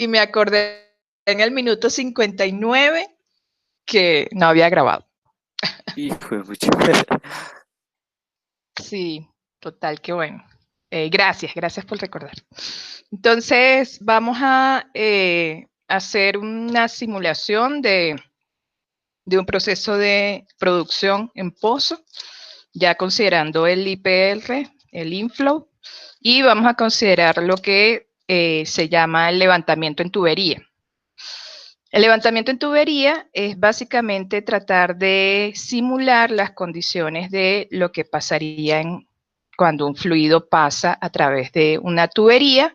y me acordé en el minuto 59 que no había grabado. Hijo de mucho. Sí, total, qué bueno. Gracias por recordar. Entonces, vamos a hacer una simulación de un proceso de producción en pozo, ya considerando el IPR, el inflow, y vamos a considerar lo que se llama el levantamiento en tubería. El levantamiento en tubería es básicamente tratar de simular las condiciones de lo que pasaría cuando un fluido pasa a través de una tubería,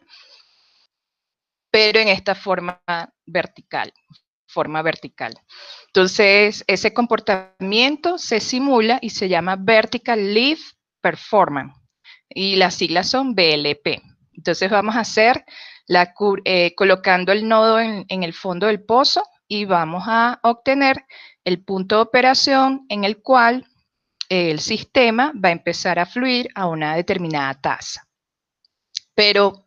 pero en esta forma vertical. Entonces, ese comportamiento se simula y se llama Vertical Lift Performance, y las siglas son VLP. Entonces vamos a hacer colocando el nodo en el fondo del pozo y vamos a obtener el punto de operación en el cual el sistema va a empezar a fluir a una determinada tasa. Pero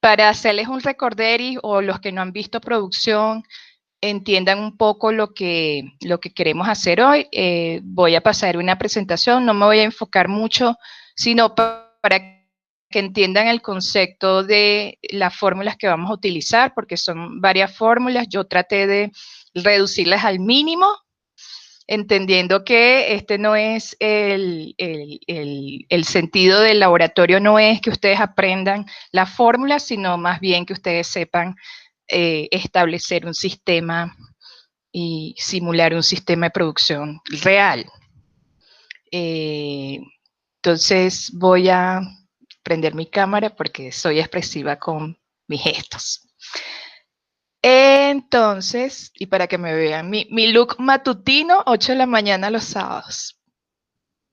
para hacerles un recorderis, o los que no han visto producción entiendan un poco lo que queremos hacer hoy, voy a pasar una presentación, no me voy a enfocar mucho, sino para que entiendan el concepto de las fórmulas que vamos a utilizar, porque son varias fórmulas. Yo traté de reducirlas al mínimo, entendiendo que este no es el sentido del laboratorio, no es que ustedes aprendan las fórmulas, sino más bien que ustedes sepan establecer un sistema y simular un sistema de producción real. Entonces voy a prender mi cámara porque soy expresiva con mis gestos. Entonces, y para que me vean, mi look matutino, 8 de la mañana los sábados.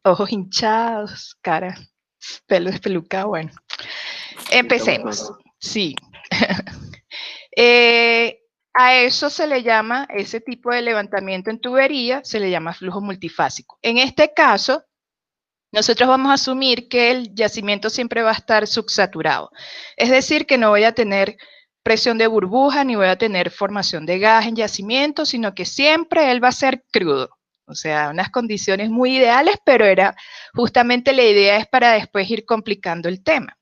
Ojos hinchados, cara, pelo despelucado, bueno. Empecemos. Sí. A eso se le llama, ese tipo de levantamiento en tubería, se le llama flujo multifásico. En este caso, nosotros vamos a asumir que el yacimiento siempre va a estar subsaturado. Es decir, que no voy a tener presión de burbuja, ni voy a tener formación de gas en yacimiento, sino que siempre él va a ser crudo. O sea, unas condiciones muy ideales, pero justamente la idea es para después ir complicando el tema.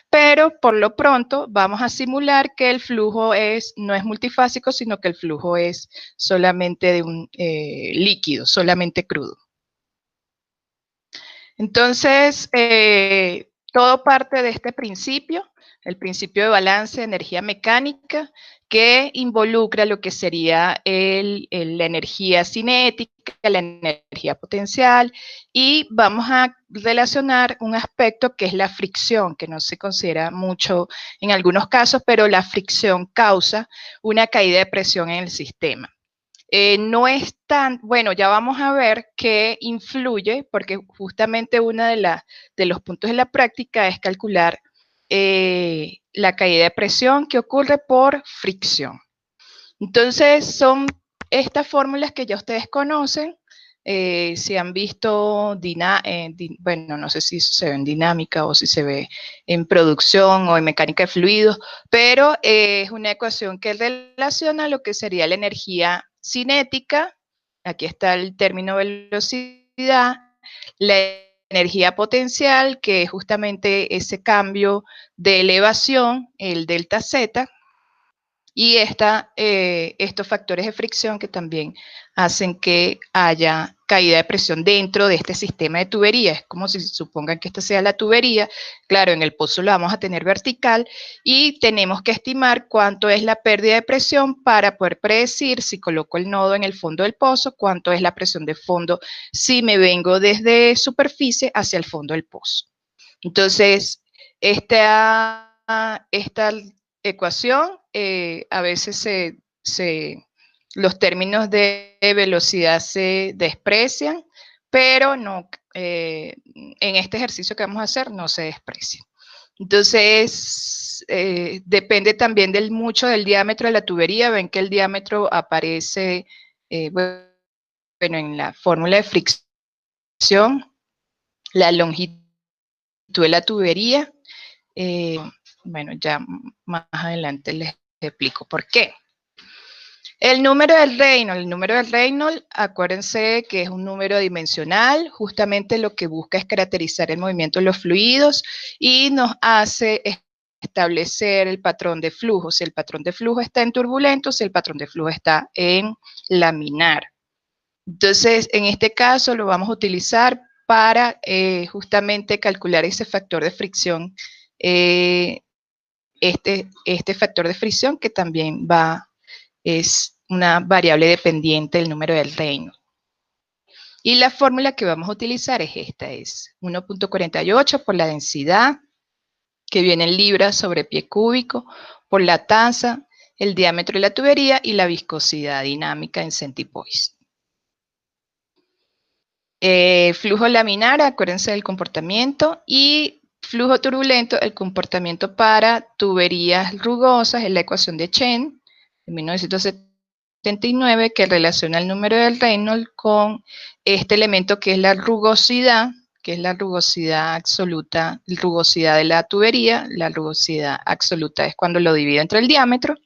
Pero por lo pronto vamos a simular que el flujo no es multifásico, sino que el flujo es solamente de un líquido, solamente crudo. Entonces, todo parte de este principio, el principio de balance de energía mecánica, que involucra lo que sería la energía cinética, la energía potencial, y vamos a relacionar un aspecto que es la fricción, que no se considera mucho en algunos casos, pero la fricción causa una caída de presión en el sistema. No es tan, bueno, ya vamos a ver qué influye, porque justamente uno de los puntos de la práctica es calcular la caída de presión que ocurre por fricción. Entonces, son estas fórmulas que ya ustedes conocen. Si han visto, bueno, no sé si se ve en dinámica o si se ve en producción o en mecánica de fluidos, pero es una ecuación que relaciona lo que sería la energía cinética, aquí está el término velocidad, la energía potencial, que es justamente ese cambio de elevación, el delta Z, y estos factores de fricción que también hacen que haya caída de presión dentro de este sistema de tubería. Es como si supongan que esta sea la tubería. Claro, en el pozo lo vamos a tener vertical y tenemos que estimar cuánto es la pérdida de presión para poder predecir, si coloco el nodo en el fondo del pozo, cuánto es la presión de fondo si me vengo desde superficie hacia el fondo del pozo. Entonces, esta ecuación, a veces los términos de velocidad se desprecian, pero no, en este ejercicio que vamos a hacer no se desprecia. Entonces, depende también mucho del diámetro de la tubería. Ven que el diámetro aparece, bueno, en la fórmula de fricción, la longitud de la tubería. Bueno, ya más adelante les explico por qué. El número del Reynolds, acuérdense que es un número dimensional, justamente lo que busca es caracterizar el movimiento de los fluidos y nos hace establecer el patrón de flujo, si el patrón de flujo está en turbulento, si el patrón de flujo está en laminar. Entonces, en este caso lo vamos a utilizar para justamente calcular ese factor de fricción, este factor de fricción que también es una variable dependiente del número del Reynolds. Y la fórmula que vamos a utilizar es esta, es 1.48 por la densidad, que viene en libras sobre pie cúbico, por la tasa, el diámetro de la tubería y la viscosidad dinámica en centipoise. Flujo laminar, acuérdense del comportamiento, y flujo turbulento, el comportamiento para tuberías rugosas, es la ecuación de Chen, de 1979, que relaciona el número del Reynolds con este elemento que es la rugosidad absoluta, la rugosidad de la tubería. La rugosidad absoluta es cuando lo divide entre el diámetro,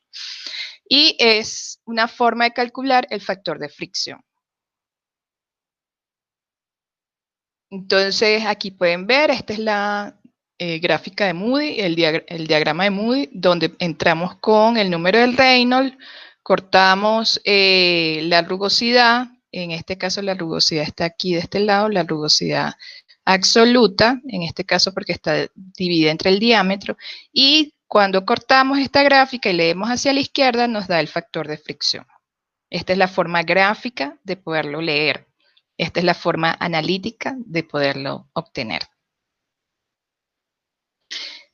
y es una forma de calcular el factor de fricción. Entonces, aquí pueden ver, esta es la gráfica de Moody, el diagrama de Moody, donde entramos con el número del Reynolds, cortamos la rugosidad, en este caso la rugosidad está aquí de este lado, la rugosidad absoluta, en este caso porque está dividida entre el diámetro, y cuando cortamos esta gráfica y leemos hacia la izquierda, nos da el factor de fricción. Esta es la forma gráfica de poderlo leer. Esta es la forma analítica de poderlo obtener.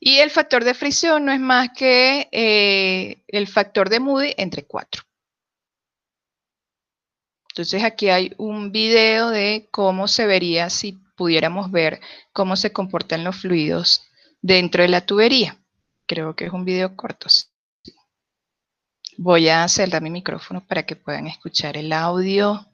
Y el factor de fricción no es más que el factor de Moody entre 4. Entonces aquí hay un video de cómo se vería si pudiéramos ver cómo se comportan los fluidos dentro de la tubería. Creo que es un video corto. Sí. Voy a cerrar mi micrófono para que puedan escuchar el audio.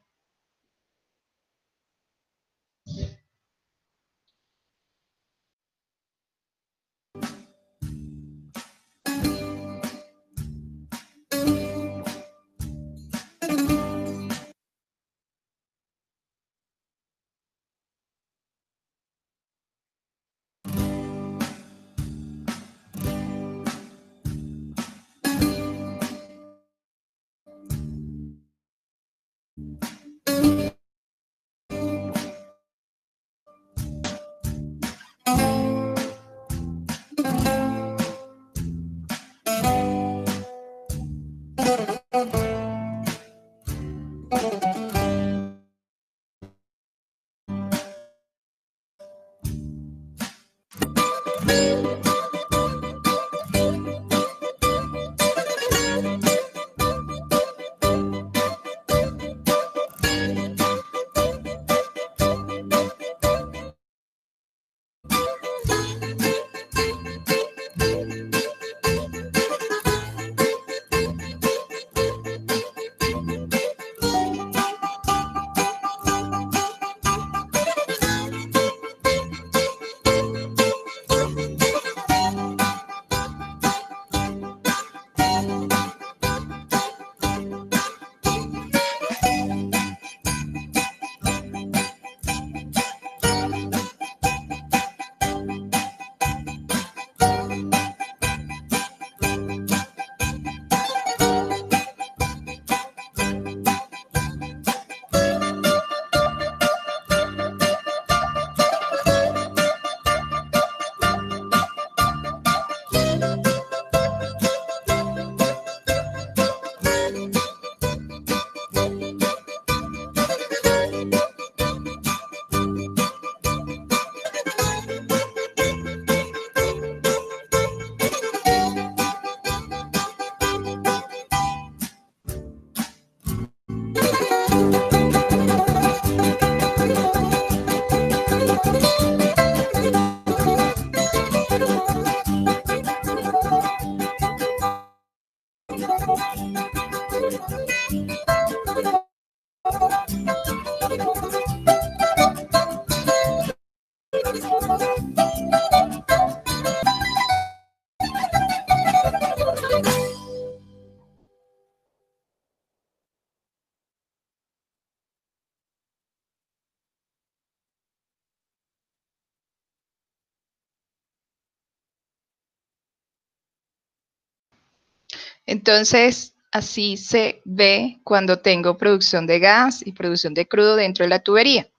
Entonces, así se ve cuando tengo producción de gas y producción de crudo dentro de la tubería.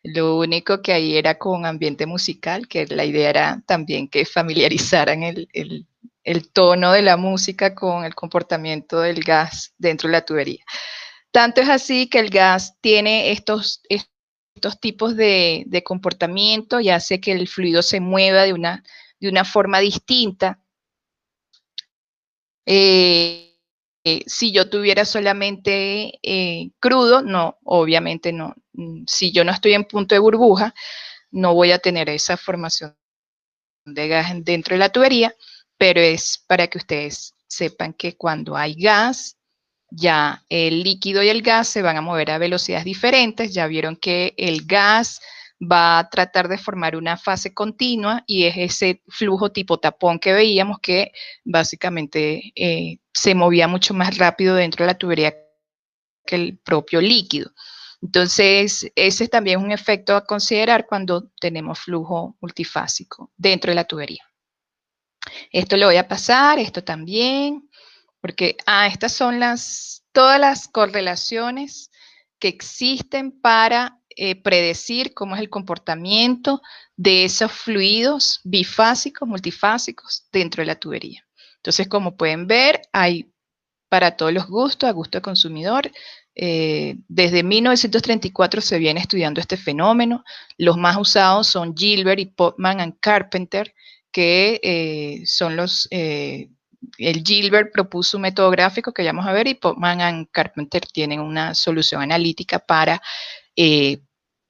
Lo único que ahí era con ambiente musical, que la idea era también que familiarizaran el tono de la música con el comportamiento del gas dentro de la tubería. Tanto es así que el gas tiene estos tipos de comportamiento y hace que el fluido se mueva de una forma distinta. Si yo tuviera solamente crudo, no, obviamente no. Si yo no estoy en punto de burbuja, no voy a tener esa formación de gas dentro de la tubería, pero es para que ustedes sepan que cuando hay gas, ya el líquido y el gas se van a mover a velocidades diferentes. Ya vieron que el gas va a tratar de formar una fase continua y es ese flujo tipo tapón que veíamos que básicamente se movía mucho más rápido dentro de la tubería que el propio líquido. Entonces, ese también es un efecto a considerar cuando tenemos flujo multifásico dentro de la tubería. Esto lo voy a pasar, esto también, porque estas son todas las correlaciones que existen para predecir cómo es el comportamiento de esos fluidos bifásicos, multifásicos dentro de la tubería. Entonces, como pueden ver, hay para todos los gustos, a gusto del consumidor. Desde 1934 se viene estudiando este fenómeno. Los más usados son Gilbert y Popman and Carpenter, que son el Gilbert propuso un método gráfico que ya vamos a ver y Popman and Carpenter tienen una solución analítica para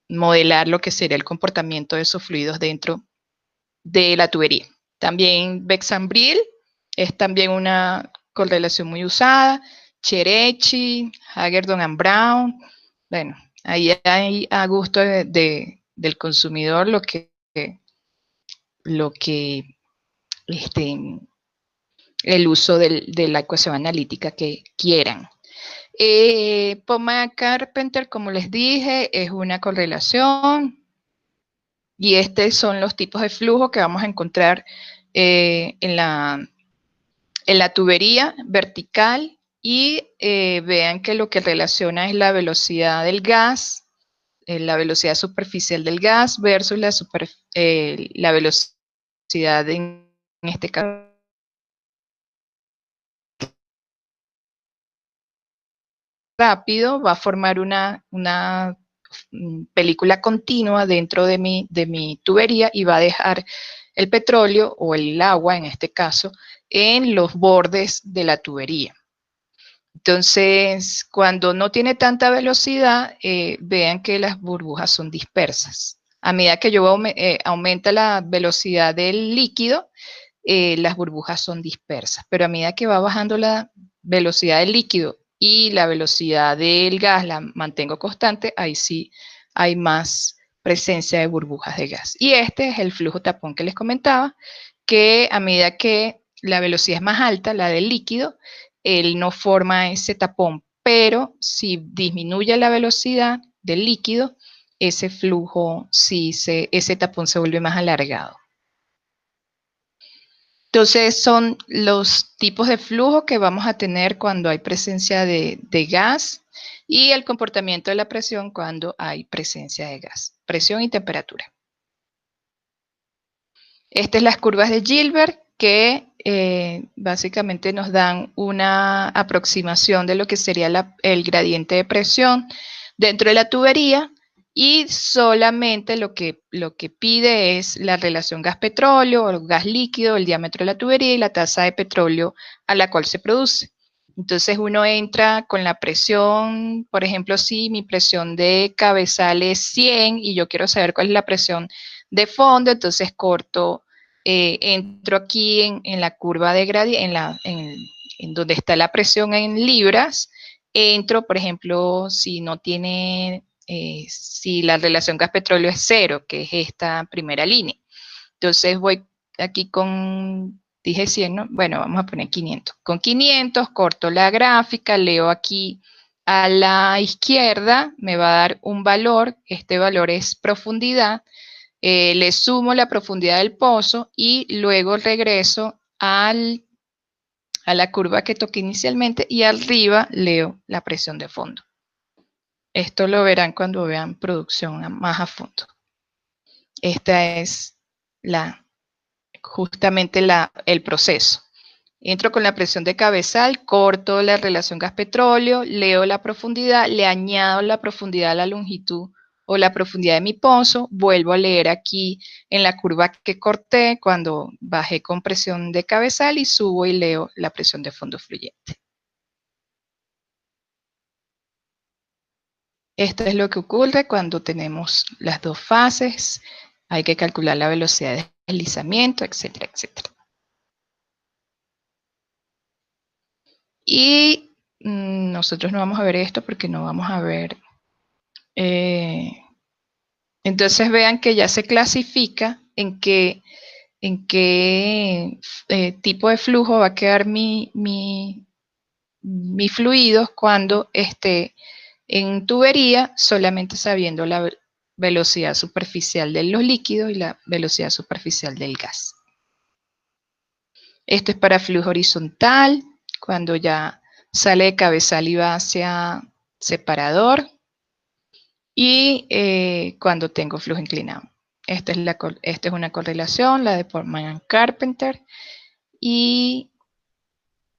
modelar lo que sería el comportamiento de esos fluidos dentro de la tubería. También Bex-Brill es también una correlación muy usada. Cherechi, Hagerdon and Brown. Bueno, ahí hay a gusto del consumidor lo que el uso de la ecuación analítica que quieran. Popman Carpenter, como les dije, es una correlación y estos son los tipos de flujo que vamos a encontrar en la tubería vertical y vean que lo que relaciona es la velocidad del gas, la velocidad superficial del gas versus la velocidad en este caso rápido, va a formar una película continua dentro de mi tubería y va a dejar el petróleo o el agua, en este caso, en los bordes de la tubería. Entonces, cuando no tiene tanta velocidad, vean que las burbujas son dispersas. A medida que yo aumenta la velocidad del líquido, las burbujas son dispersas, pero a medida que va bajando la velocidad del líquido y la velocidad del gas la mantengo constante, ahí sí hay más presencia de burbujas de gas. Y este es el flujo tapón que les comentaba, que a medida que la velocidad es más alta, la del líquido, él no forma ese tapón, pero si disminuye la velocidad del líquido, ese flujo, ese tapón se vuelve más alargado. Entonces son los tipos de flujo que vamos a tener cuando hay presencia de gas y el comportamiento de la presión cuando hay presencia de gas, presión y temperatura. Estas son las curvas de Gilbert que básicamente nos dan una aproximación de lo que sería el gradiente de presión dentro de la tubería y solamente lo que pide es la relación gas-petróleo o gas líquido, el diámetro de la tubería y la tasa de petróleo a la cual se produce. Entonces uno entra con la presión, por ejemplo, si mi presión de cabezal es 100 y yo quiero saber cuál es la presión de fondo, entonces entro aquí en la curva de gradiente, en donde está la presión en libras, entro, por ejemplo, si no tiene, si la relación gas-petróleo es 0, que es esta primera línea. Entonces voy aquí dije 100, ¿no? Bueno, vamos a poner 500. Con 500 corto la gráfica, leo aquí a la izquierda, me va a dar un valor, este valor es profundidad, le sumo la profundidad del pozo y luego regreso al a la curva que toqué inicialmente y arriba leo la presión de fondo. Esto lo verán cuando vean producción más a fondo. Esta es justamente el proceso. Entro con la presión de cabezal, corto la relación gas-petróleo, leo la profundidad, le añado la profundidad a la longitud o la profundidad de mi pozo, vuelvo a leer aquí en la curva que corté cuando bajé con presión de cabezal y subo y leo la presión de fondo fluyente. Esto es lo que ocurre cuando tenemos las dos fases. Hay que calcular la velocidad de deslizamiento, etcétera, etcétera. Y nosotros no vamos a ver esto porque no vamos a ver. Entonces vean que ya se clasifica en qué tipo de flujo va a quedar mi fluido cuando esté en tubería, solamente sabiendo la velocidad superficial de los líquidos y la velocidad superficial del gas. Esto es para flujo horizontal, cuando ya sale de cabezal y va hacia separador, y cuando tengo flujo inclinado. Esta es una correlación, la de Portman-Carpenter, y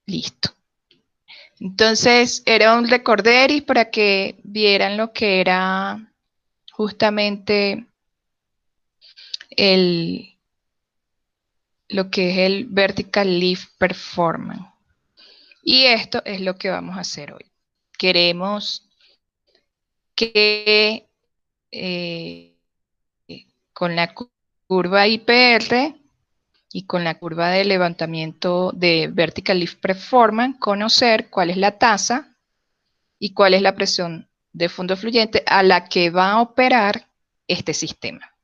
listo. Entonces, era un recorderis para que vieran lo que era justamente lo que es el Vertical Lift Performance. Y esto es lo que vamos a hacer hoy. Queremos que con la curva IPR y con la curva de levantamiento de Vertical Lift Performance, conocer cuál es la tasa y cuál es la presión de fondo fluyente a la que va a operar este sistema.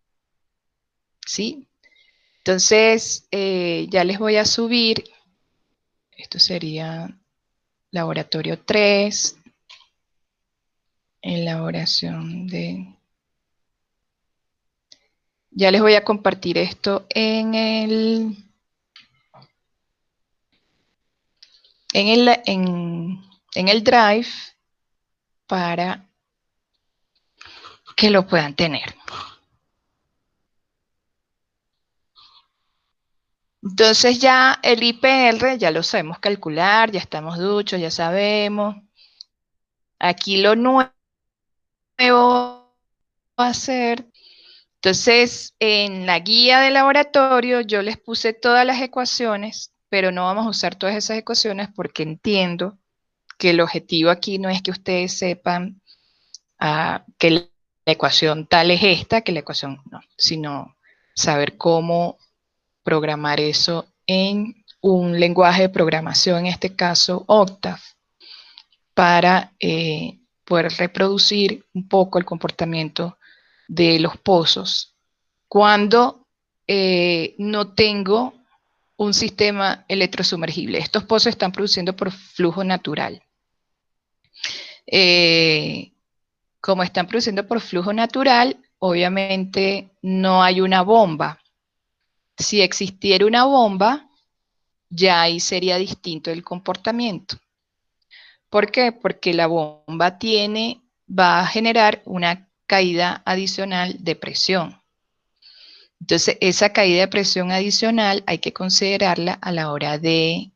¿Sí? Entonces, ya les voy a subir, esto sería laboratorio 3, elaboración de... Ya les voy a compartir esto en el Drive para que lo puedan tener. Entonces ya el IPR ya lo sabemos calcular, ya estamos duchos, ya sabemos. Aquí lo nuevo va a ser, entonces en la guía de laboratorio yo les puse todas las ecuaciones, pero no vamos a usar todas esas ecuaciones porque entiendo que el objetivo aquí no es que ustedes sepan que la ecuación tal es esta, que la ecuación no, sino saber cómo programar eso en un lenguaje de programación, en este caso Octave, para poder reproducir un poco el comportamiento de los pozos cuando no tengo un sistema electrosumergible. Estos pozos están produciendo por flujo natural. Como están produciendo por flujo natural, obviamente no hay una bomba. Si existiera una bomba, ya ahí sería distinto el comportamiento. ¿Por qué? Porque la bomba va a generar una caída adicional de presión. Entonces, esa caída de presión adicional hay que considerarla a la hora de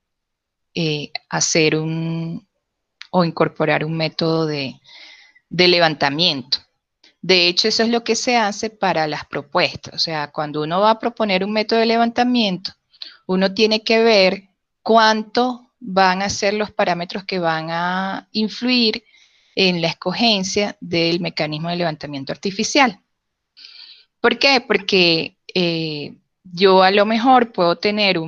hacer o incorporar un método de levantamiento. De hecho, eso es lo que se hace para las propuestas. O sea, cuando uno va a proponer un método de levantamiento, uno tiene que ver cuánto van a ser los parámetros que van a influir en la escogencia del mecanismo de levantamiento artificial. ¿Por qué? Porque yo a lo mejor puedo tener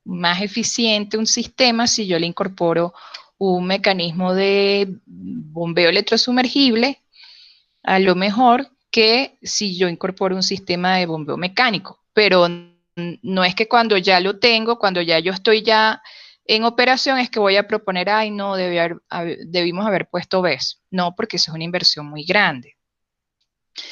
más eficiente un sistema si yo le incorporo un mecanismo de bombeo electrosumergible, a lo mejor que si yo incorporo un sistema de bombeo mecánico, pero no es que cuando ya lo tengo, cuando ya yo estoy ya en operación, es que voy a proponer, ay no, debimos haber puesto BESS. No, porque eso es una inversión muy grande.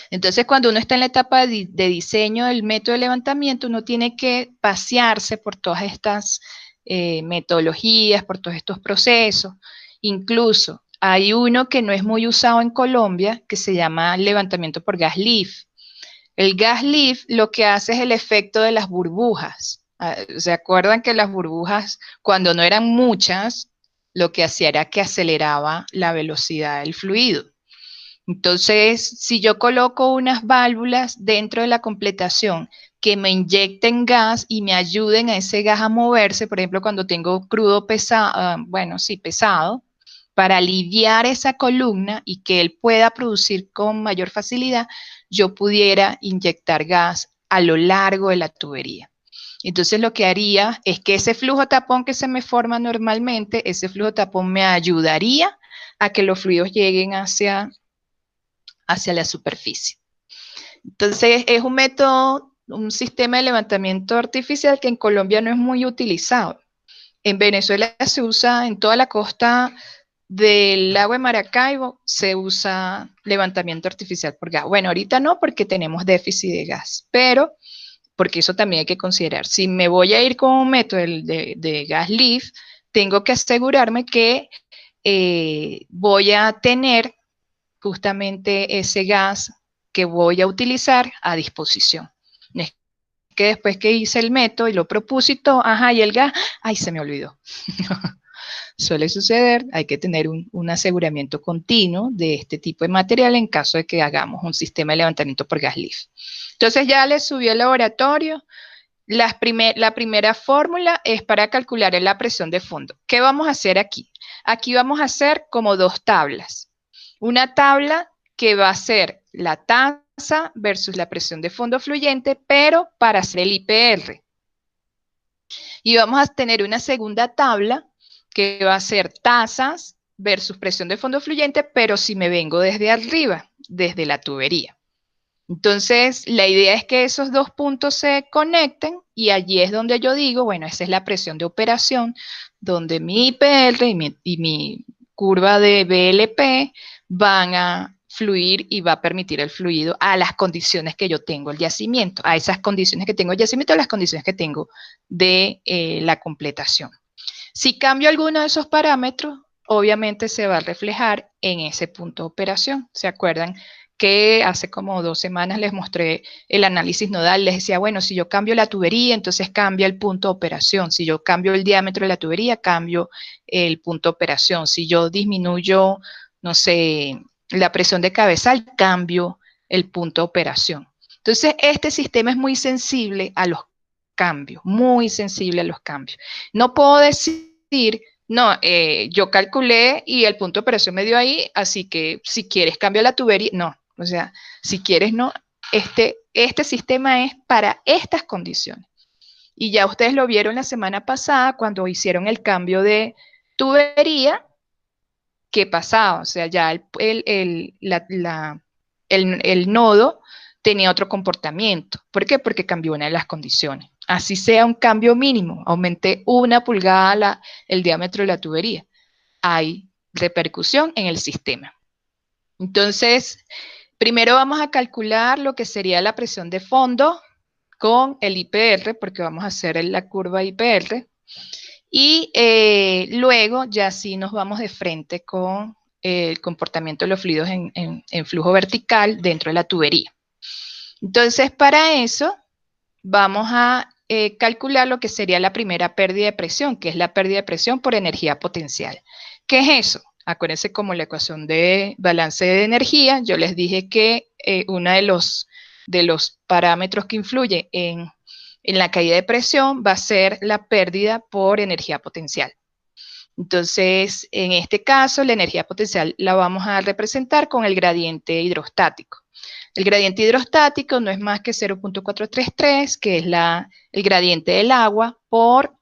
Entonces, cuando uno está en la etapa de diseño del método de levantamiento, uno tiene que pasearse por todas estas metodologías, por todos estos procesos. Incluso hay uno que no es muy usado en Colombia, que se llama levantamiento por gas lift. El gas lift lo que hace es el efecto de las burbujas. ¿Se acuerdan que las burbujas, cuando no eran muchas, lo que hacía era que aceleraba la velocidad del fluido? Entonces, si yo coloco unas válvulas dentro de la completación que me inyecten gas y me ayuden a ese gas a moverse, por ejemplo, cuando tengo crudo pesado, bueno, sí, pesado, para aliviar esa columna y que él pueda producir con mayor facilidad, yo pudiera inyectar gas a lo largo de la tubería. Entonces lo que haría es que ese flujo tapón que se me forma normalmente, ese flujo tapón me ayudaría a que los fluidos lleguen hacia la superficie. Entonces es un método, un sistema de levantamiento artificial que en Colombia no es muy utilizado. En Venezuela se usa en toda la costa del lago de Maracaibo, se usa levantamiento artificial por gas. Bueno, ahorita no porque tenemos déficit de gas, pero porque eso también hay que considerar. Si me voy a ir con un método de gas lift, tengo que asegurarme que voy a tener justamente ese gas que voy a utilizar a disposición. No es que después que hice el método y lo propósito, ajá, y el gas, ay, se me olvidó. Suele suceder, hay que tener un aseguramiento continuo de este tipo de material en caso de que hagamos un sistema de levantamiento por gas lift. Entonces ya les subí al laboratorio. La primera fórmula es para calcular la presión de fondo. ¿Qué vamos a hacer aquí? Aquí vamos a hacer como dos tablas. Una tabla que va a ser la tasa versus la presión de fondo fluyente, pero para hacer el IPR. Y vamos a tener una segunda tabla que va a ser tasas versus presión de fondo fluyente, pero si me vengo desde arriba, desde la tubería. Entonces, la idea es que esos dos puntos se conecten y allí es donde yo digo, bueno, esa es la presión de operación, donde mi IPR y mi curva de BLP van a fluir y va a permitir el fluido a las condiciones que yo tengo el yacimiento, a esas condiciones que tengo el yacimiento, a las condiciones que tengo de la completación. Si cambio alguno de esos parámetros, obviamente se va a reflejar en ese punto de operación. ¿Se acuerdan que hace como 2 semanas les mostré el análisis nodal? Les decía, bueno, si yo cambio la tubería, entonces cambia el punto de operación. Si yo cambio el diámetro de la tubería, cambio el punto de operación. Si yo disminuyo, no sé, la presión de cabezal, cambio el punto de operación. Entonces, este sistema es muy sensible a los cambios, muy sensible a los cambios. No puedo decir, no, yo calculé y el punto de operación me dio ahí, así que si quieres cambia la tubería. No, o sea, si quieres no, este sistema es para estas condiciones. Y ya ustedes lo vieron la semana pasada cuando hicieron el cambio de tubería, ¿qué pasaba? O sea, ya el nodo tenía otro comportamiento. ¿Por qué? Porque cambió una de las condiciones. Así sea un cambio mínimo, aumenté 1 pulgada el diámetro de la tubería. Hay repercusión en el sistema. Entonces, primero vamos a calcular lo que sería la presión de fondo con el IPR, porque vamos a hacer la curva IPR. Y luego ya sí nos vamos de frente con el comportamiento de los fluidos en flujo vertical dentro de la tubería. Entonces, para eso vamos a calcular lo que sería la primera pérdida de presión, que es la pérdida de presión por energía potencial. ¿Qué es eso? Acuérdense, como la ecuación de balance de energía, yo les dije que uno de los parámetros que influye en la caída de presión va a ser la pérdida por energía potencial. Entonces, en este caso, la energía potencial la vamos a representar con el gradiente hidrostático. El gradiente hidrostático no es más que 0.433, que es el gradiente del agua por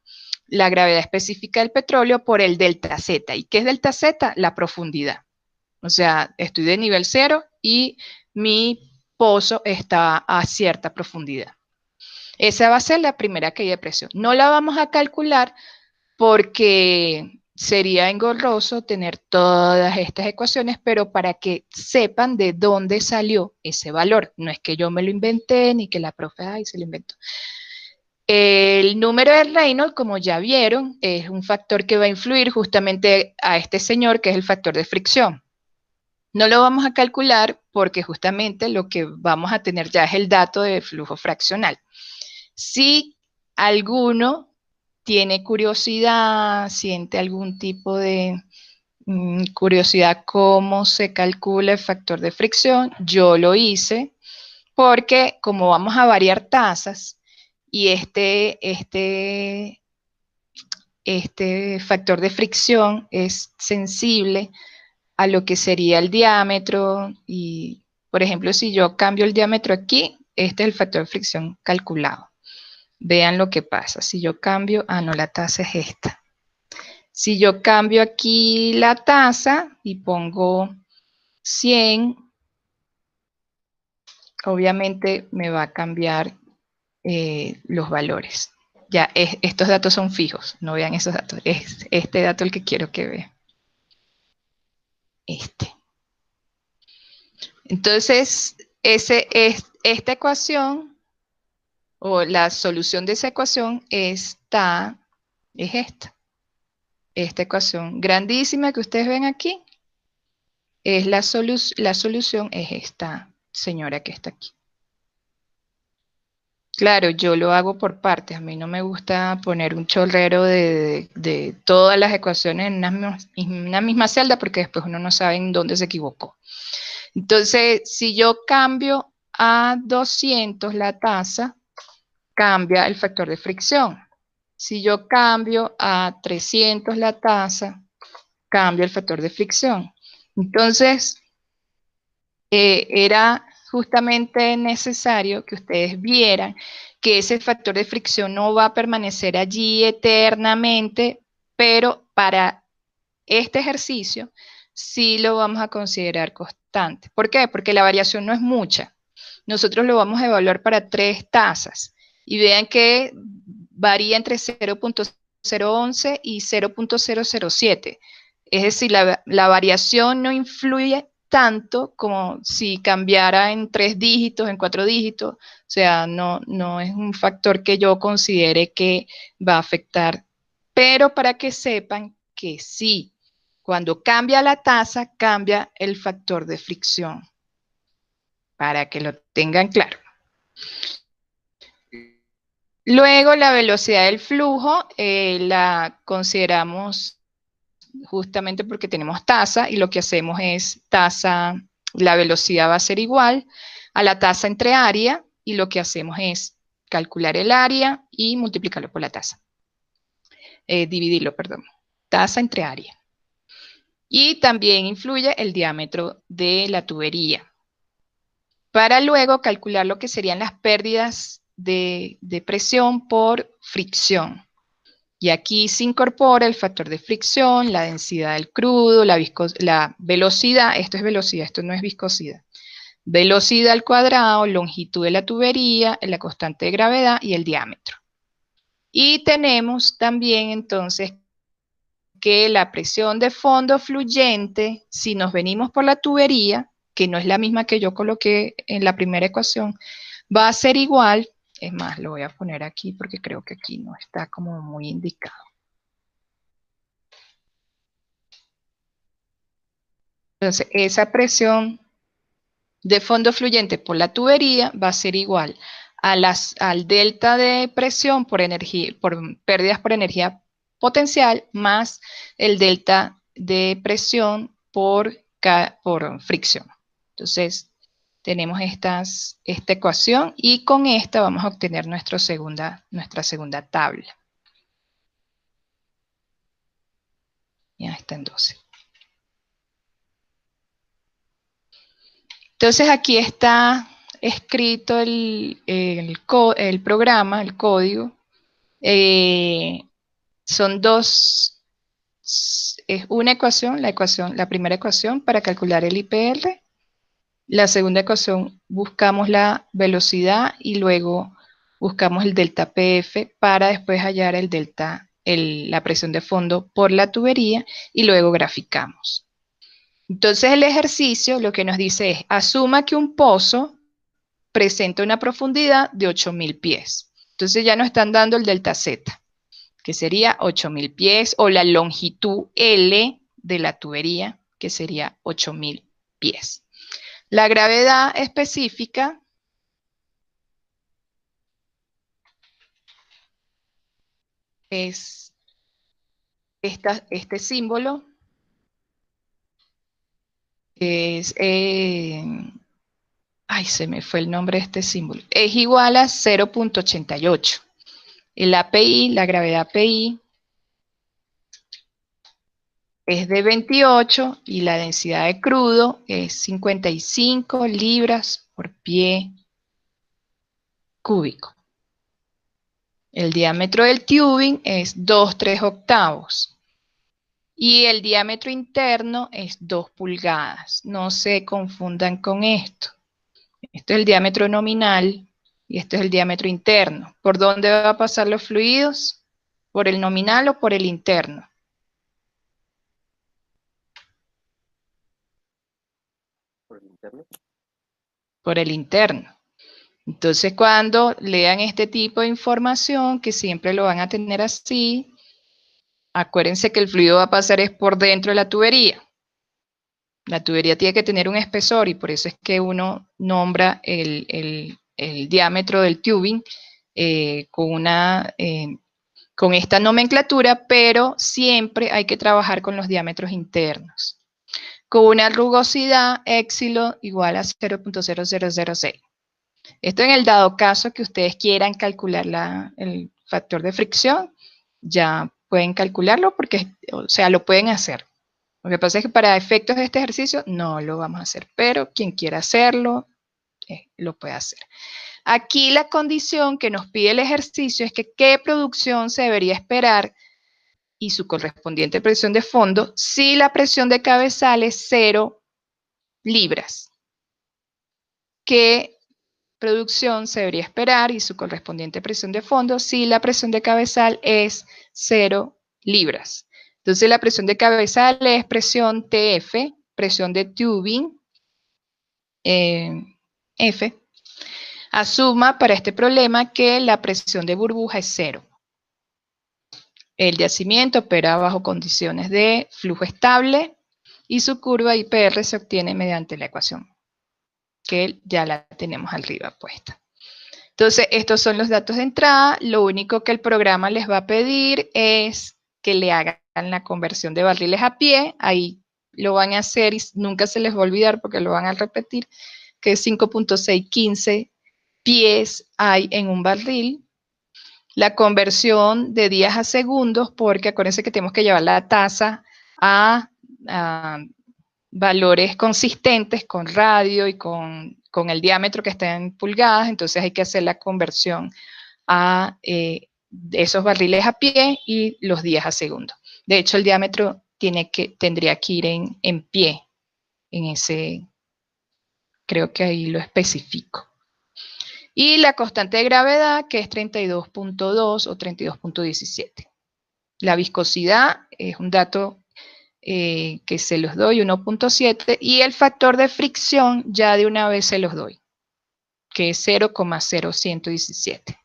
la gravedad específica del petróleo por el delta Z. ¿Y qué es delta Z? La profundidad. O sea, estoy de nivel 0 y mi pozo está a cierta profundidad. Esa va a ser la primera caída de presión. No la vamos a calcular porque sería engorroso tener todas estas ecuaciones, pero para que sepan de dónde salió ese valor. No es que yo me lo inventé, ni que la profe se lo inventó. El número de Reynolds, como ya vieron, es un factor que va a influir justamente a este señor, que es el factor de fricción. No lo vamos a calcular porque justamente lo que vamos a tener ya es el dato de flujo fraccional. Si alguno tiene curiosidad, siente algún tipo de curiosidad cómo se calcula el factor de fricción, yo lo hice porque como vamos a variar tasas y este factor de fricción es sensible a lo que sería el diámetro y, por ejemplo, si yo cambio el diámetro aquí, este es el factor de fricción calculado. Vean lo que pasa. Si yo cambio, no, la tasa es esta. Si yo cambio aquí la tasa y pongo 100, obviamente me va a cambiar los valores. Ya, estos datos son fijos, no vean esos datos. Es este dato el que quiero que vean. Entonces, esta ecuación, o la solución de esa ecuación, es esta. Esta ecuación grandísima que ustedes ven aquí, es la solución es esta señora que está aquí. Claro, yo lo hago por partes. A mí no me gusta poner un chorrero de todas las ecuaciones en una misma celda porque después uno no sabe en dónde se equivocó. Entonces, si yo cambio a 200 la tasa, cambia el factor de fricción. Si yo cambio a 300 la tasa, cambia el factor de fricción. Entonces, era justamente necesario que ustedes vieran que ese factor de fricción no va a permanecer allí eternamente, pero para este ejercicio sí lo vamos a considerar constante. ¿Por qué? Porque la variación no es mucha. Nosotros lo vamos a evaluar para 3 tasas y vean que varía entre 0.011 y 0.007. Es decir, la variación no influye tanto como si cambiara en 3 dígitos, en 4 dígitos. O sea, no es un factor que yo considere que va a afectar. Pero para que sepan que sí, cuando cambia la tasa, cambia el factor de fricción. Para que lo tengan claro. Luego, la velocidad del flujo la consideramos justamente porque tenemos tasa y lo que hacemos es la velocidad va a ser igual a la tasa entre área y lo que hacemos es calcular el área y multiplicarlo por la tasa. Dividirlo, perdón. Tasa entre área. Y también influye el diámetro de la tubería. Para luego calcular lo que serían las pérdidas de presión por fricción. Y aquí se incorpora el factor de fricción, la densidad del crudo, la velocidad, esto es velocidad, esto no es viscosidad. Velocidad al cuadrado, longitud de la tubería, la constante de gravedad y el diámetro. Y tenemos también entonces que la presión de fondo fluyente, si nos venimos por la tubería, que no es la misma que yo coloqué en la primera ecuación, va a ser igual. Es más, lo voy a poner aquí porque creo que aquí no está como muy indicado. Entonces, esa presión de fondo fluyente por la tubería va a ser igual al delta de presión por pérdidas por energía potencial más el delta de presión por fricción. Entonces, tenemos esta ecuación y con esta vamos a obtener nuestra segunda tabla. Ya está en 12. Entonces aquí está escrito el programa, el código. Son es una ecuación, la primera ecuación para calcular el IPR. La segunda ecuación buscamos la velocidad y luego buscamos el delta PF para después hallar la presión de fondo por la tubería y luego graficamos. Entonces el ejercicio lo que nos dice es, asuma que un pozo presenta una profundidad de 8.000 pies. Entonces ya nos están dando el delta Z, que sería 8.000 pies, o la longitud L de la tubería, que sería 8.000 pies. La gravedad específica es este símbolo, que es, ay, se me fue el nombre de este símbolo, es igual a 0.88. El API, la gravedad API, es de 28 y la densidad de crudo es 55 libras por pie cúbico. El diámetro del tubing es 2/3 octavos. Y el diámetro interno es 2 pulgadas. No se confundan con esto. Esto es el diámetro nominal y esto es el diámetro interno. ¿Por dónde van a pasar los fluidos? ¿Por el nominal o por el interno? ¿Por el interno? Por el interno. Entonces, cuando lean este tipo de información, que siempre lo van a tener así, acuérdense que el fluido va a pasar es por dentro de la tubería. La tubería tiene que tener un espesor y por eso es que uno nombra el diámetro del tubing con esta nomenclatura, pero siempre hay que trabajar con los diámetros internos, con una rugosidad éxilo igual a 0.0006. Esto en el dado caso que ustedes quieran calcular el factor de fricción, ya pueden calcularlo porque, o sea, lo pueden hacer. Lo que pasa es que para efectos de este ejercicio no lo vamos a hacer, pero quien quiera hacerlo, lo puede hacer. Aquí la condición que nos pide el ejercicio es que qué producción se debería esperar y su correspondiente presión de fondo si la presión de cabezal es 0 libras. ¿Qué producción se debería esperar y su correspondiente presión de fondo si la presión de cabezal es 0 libras? Entonces la presión de cabezal es presión TF, presión de tubing, F. Asuma para este problema que la presión de burbuja es 0. El yacimiento opera bajo condiciones de flujo estable y su curva IPR se obtiene mediante la ecuación, que ya la tenemos arriba puesta. Entonces, estos son los datos de entrada. Lo único que el programa les va a pedir es que le hagan la conversión de barriles a pie. Ahí lo van a hacer y nunca se les va a olvidar porque lo van a repetir, que 5.615 pies hay en un barril. La conversión de días a segundos, porque acuérdense que tenemos que llevar la tasa a valores consistentes con radio y con el diámetro que está en pulgadas, entonces hay que hacer la conversión a esos barriles a pie y los días a segundo. De hecho, el diámetro tendría que ir en pie, en ese, creo que ahí lo especifico. Y la constante de gravedad, que es 32.2 o 32.17. La viscosidad es un dato que se los doy, 1.7, y el factor de fricción ya de una vez se los doy, que es 0,0117.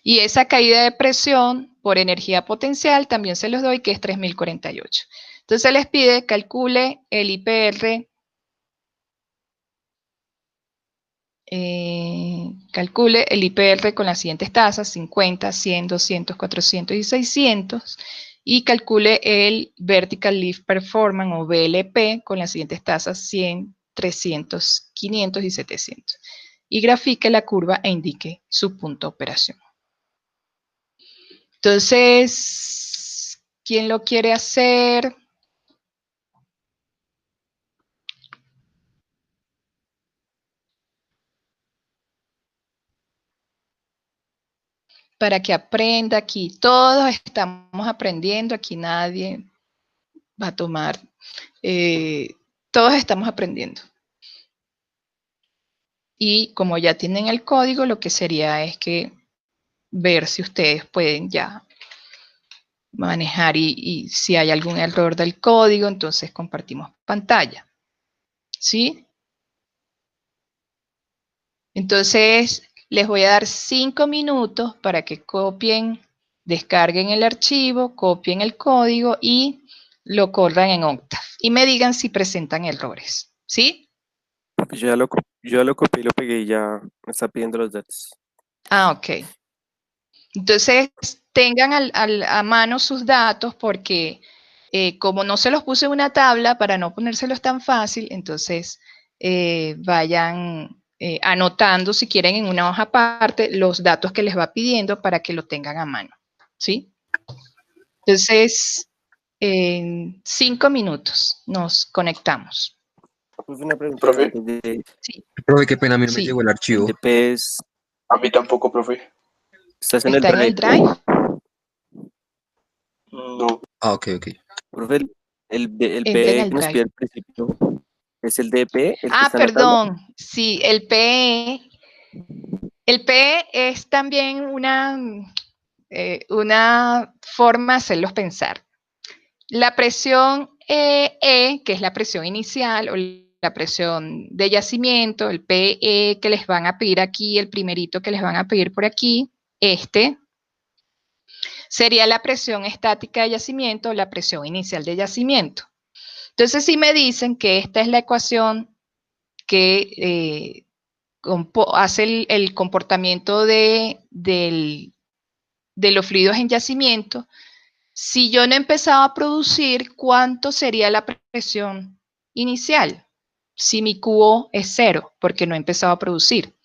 Y esa caída de presión por energía potencial también se los doy, que es 3048. Entonces les pide calcule el IPR, con las siguientes tasas, 50, 100, 200, 400 y 600, y calcule el Vertical Lift Performance o VLP con las siguientes tasas 100, 300, 500 y 700. Y grafique la curva e indique su punto de operación. Entonces, ¿quién lo quiere hacer? Para que aprenda aquí. Todos estamos aprendiendo, aquí nadie va a tomar. Todos estamos aprendiendo. Y como ya tienen el código, lo que sería es que ver si ustedes pueden ya manejar y si hay algún error del código, entonces compartimos pantalla. ¿Sí? Entonces, les voy a dar 5 minutos para que copien, descarguen el archivo, copien el código y lo corran en Octave. Y me digan si presentan errores, ¿sí? Yo ya lo copié y lo pegué y ya me está pidiendo los datos. Ah, ok. Entonces, tengan a mano sus datos porque como no se los puse en una tabla para no ponérselos tan fácil, entonces vayan anotando si quieren en una hoja aparte los datos que les va pidiendo para que lo tengan a mano, ¿sí? Entonces, en 5 minutos nos conectamos. Pues una pregunta Profe, antes de Sí, Profe, qué pena, a mí no me sí. llegó el el archivo. DP es, a mí tampoco, profe. ¿estás en el ¿Está en el Drive? Drive? No. Ah, ok, ok. Profe, el Entren B al que nos Drive. pide al principio, ¿es el DP el que Ah, está en la tabla? perdón. Sí, el PE. El PE es también una forma de hacerlos pensar. La presión que es la presión inicial o la presión de yacimiento, el PE que les van a pedir aquí, el primerito que les van a pedir por aquí, sería la presión estática de yacimiento o la presión inicial de yacimiento. Entonces, si me dicen que esta es la ecuación que hace el comportamiento de los fluidos en yacimiento, si yo no empezaba a producir, ¿cuánto sería la presión inicial? Si mi QO es 0, porque no he empezado a producir.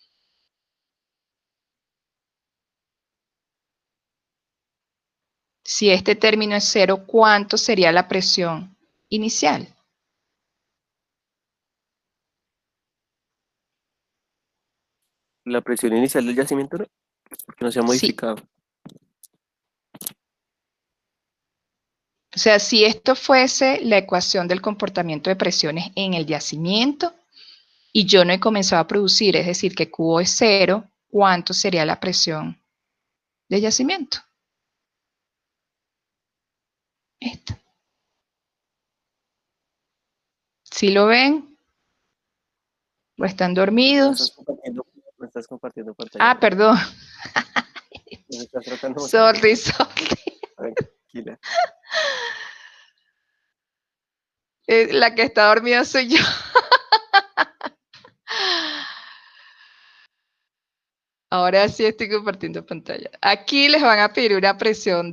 Si este término es 0, ¿cuánto sería la presión inicial? La presión inicial del yacimiento, ¿no? Porque no se ha Sí. modificado. O sea, si esto fuese la ecuación del comportamiento de presiones en el yacimiento y yo no he comenzado a producir, es decir, que QO es 0, ¿cuánto sería la presión de yacimiento? Esta. ¿Sí lo ven? ¿O están dormidos? No estás compartiendo pantalla, Ah, ¿verdad? perdón. Nos estás tratando de mostrar tu Sorry, pantalla. sorry. Tranquila. La que está dormida soy yo. Ahora sí estoy compartiendo pantalla. Aquí les van a pedir una presión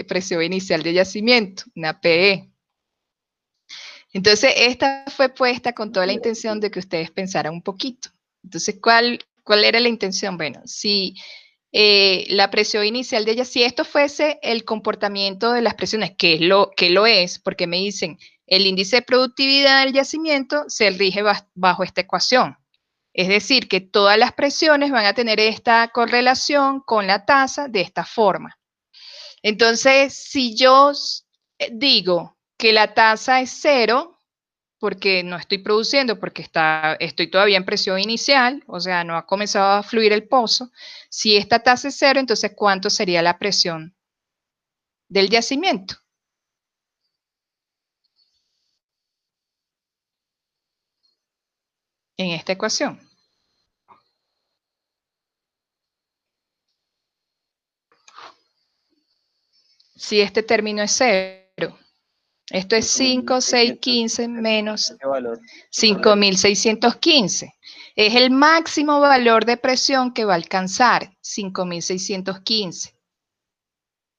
presión inicial de yacimiento, una PE. Entonces, esta fue puesta con toda la intención de que ustedes pensaran un poquito. Entonces, ¿cuál era la intención? Bueno, si la presión inicial de ella, si esto fuese el comportamiento de las presiones, que lo es, porque me dicen, el índice de productividad del yacimiento se rige bajo esta ecuación. Es decir, que todas las presiones van a tener esta correlación con la tasa de esta forma. Entonces, si yo digo que la tasa es 0, porque no estoy produciendo, porque estoy todavía en presión inicial, o sea, no ha comenzado a fluir el pozo. Si esta tasa es 0, entonces, ¿cuánto sería la presión del yacimiento? En esta ecuación. Si este término es 0. Esto es 5, 6, 15 menos ¿Qué valor? 5.615. Es el máximo valor de presión que va a alcanzar, 5.615.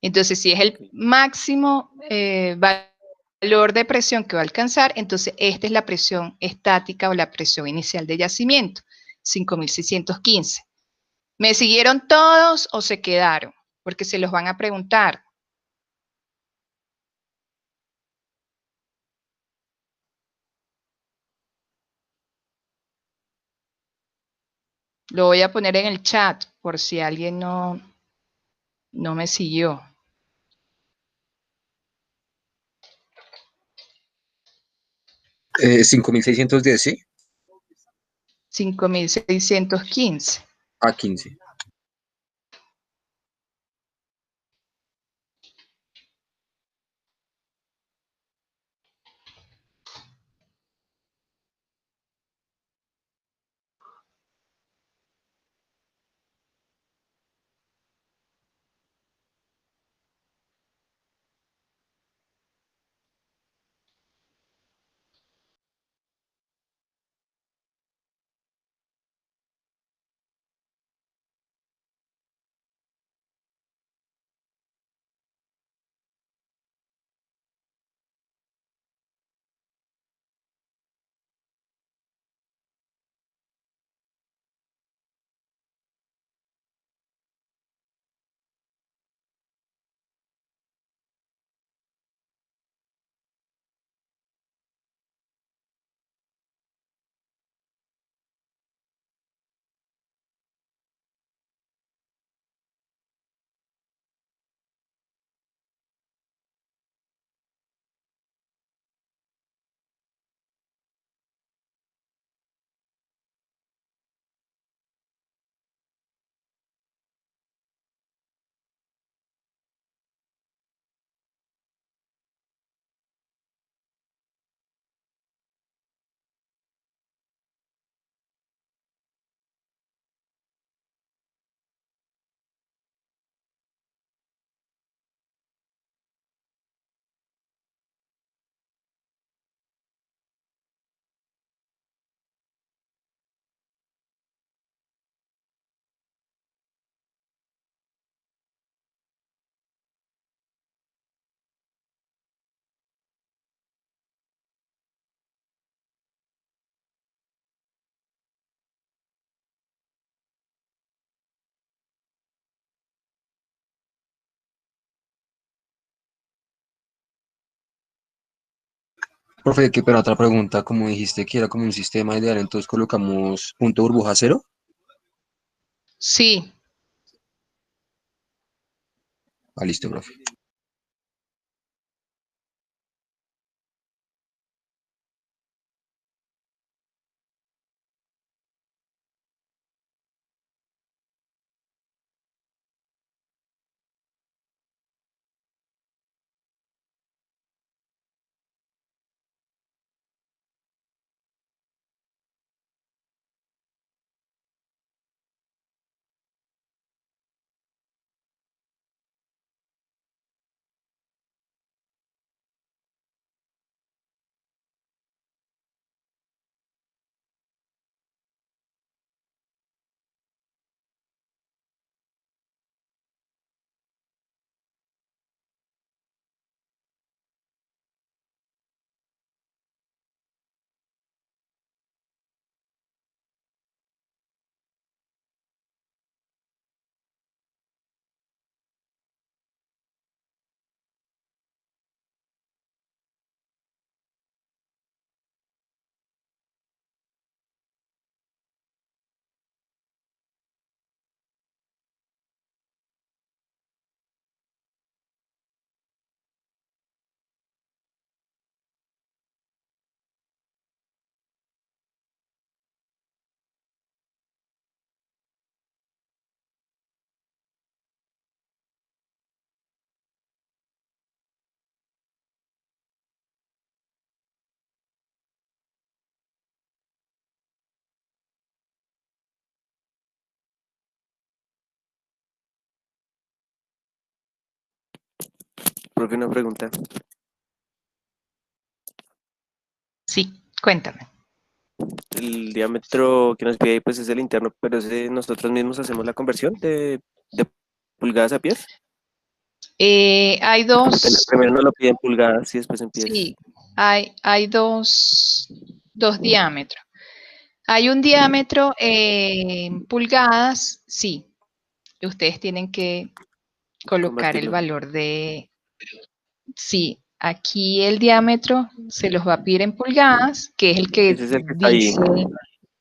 Entonces, si es el máximo valor de presión que va a alcanzar, entonces esta es la presión estática o la presión inicial de yacimiento, 5.615. ¿Me siguieron todos o se quedaron? Porque se los van a preguntar. Lo voy a poner en el chat por si alguien no me siguió. 5.610, ¿sí? 5.615. A 15. Profe, que pero otra pregunta, como dijiste que era como un sistema ideal, entonces colocamos punto burbuja cero. Sí, Ah, listo, profe. Profe, una pregunta. sí, cuéntame. El diámetro que nos pide ahí, pues es el interno, pero ese nosotros mismos hacemos la conversión de pulgadas a pies. Hay dos, Primero nos lo piden pulgadas y después en pies. sí, hay dos diámetros. Hay un diámetro en pulgadas, sí. Ustedes tienen que colocar el Convertirlo. valor de, sí, aquí el diámetro se los va a pedir en pulgadas, que es el que Ese es el que está ahí. dice, el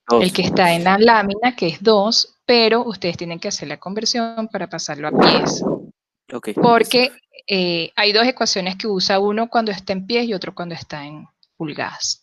Dos. que está en la lámina, que es 2, pero ustedes tienen que hacer la conversión para pasarlo a pies, Ok, listo. porque hay dos ecuaciones que usa uno cuando está en pies y otro cuando está en pulgadas.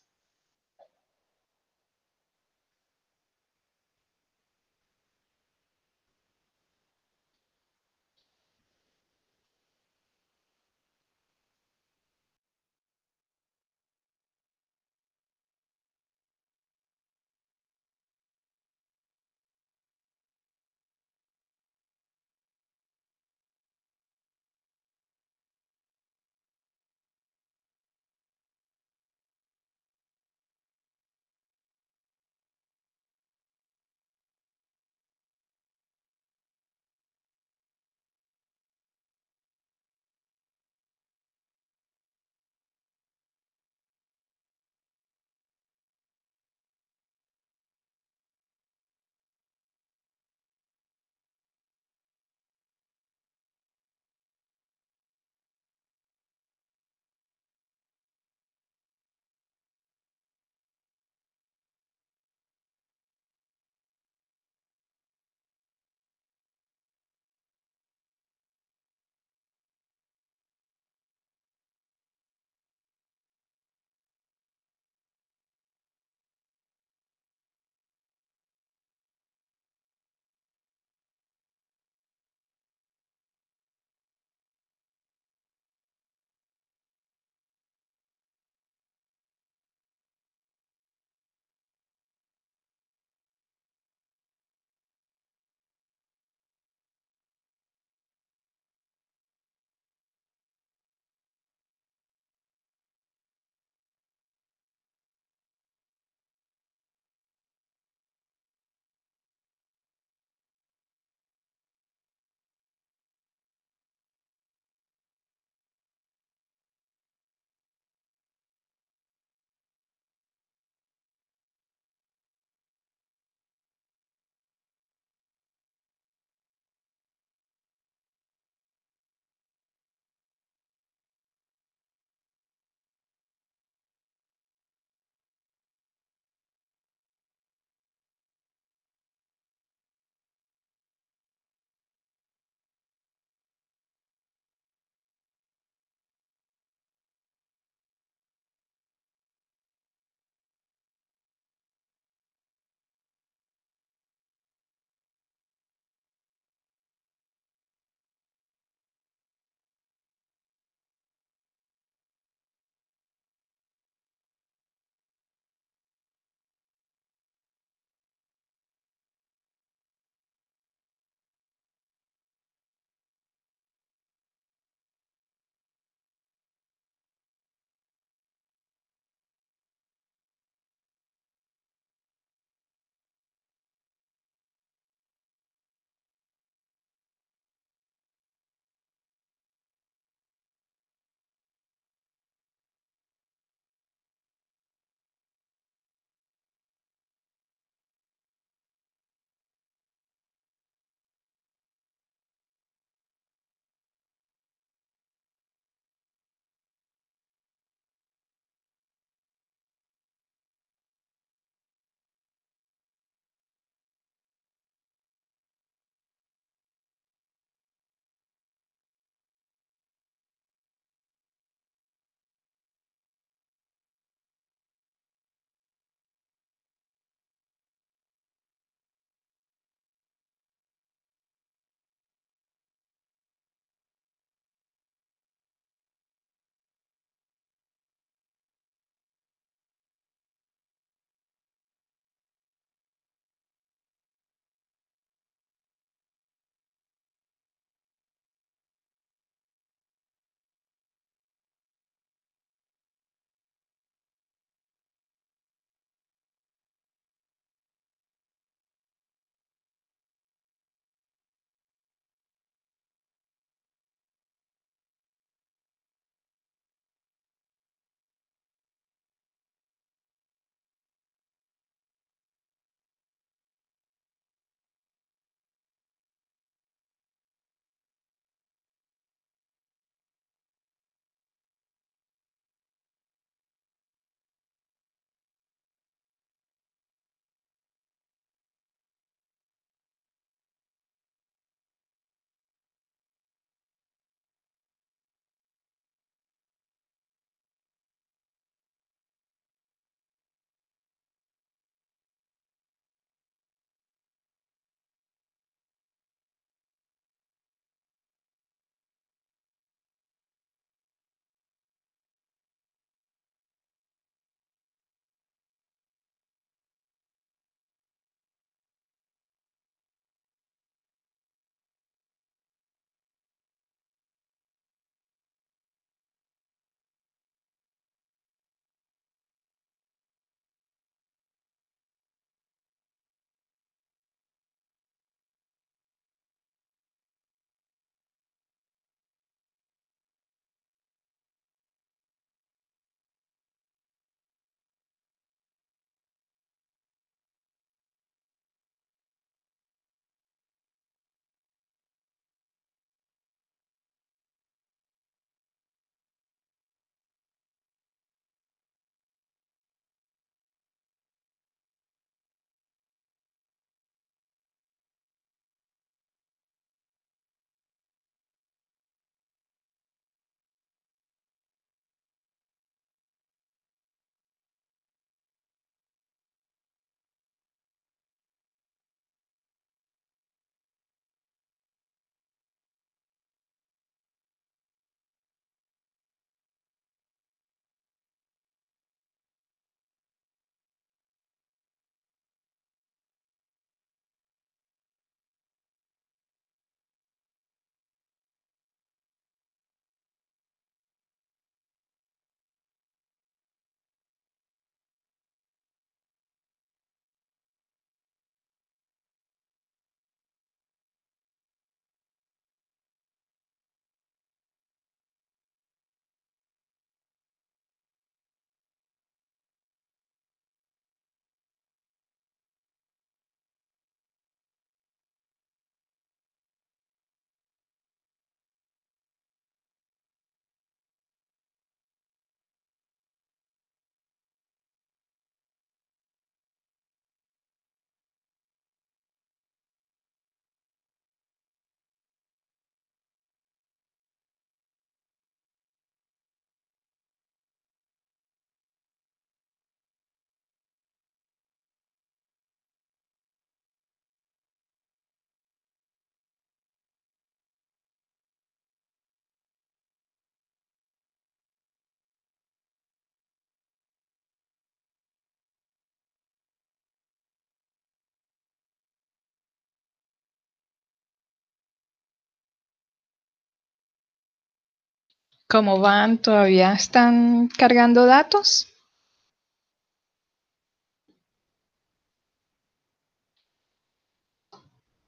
¿Cómo van? ¿Todavía están cargando datos?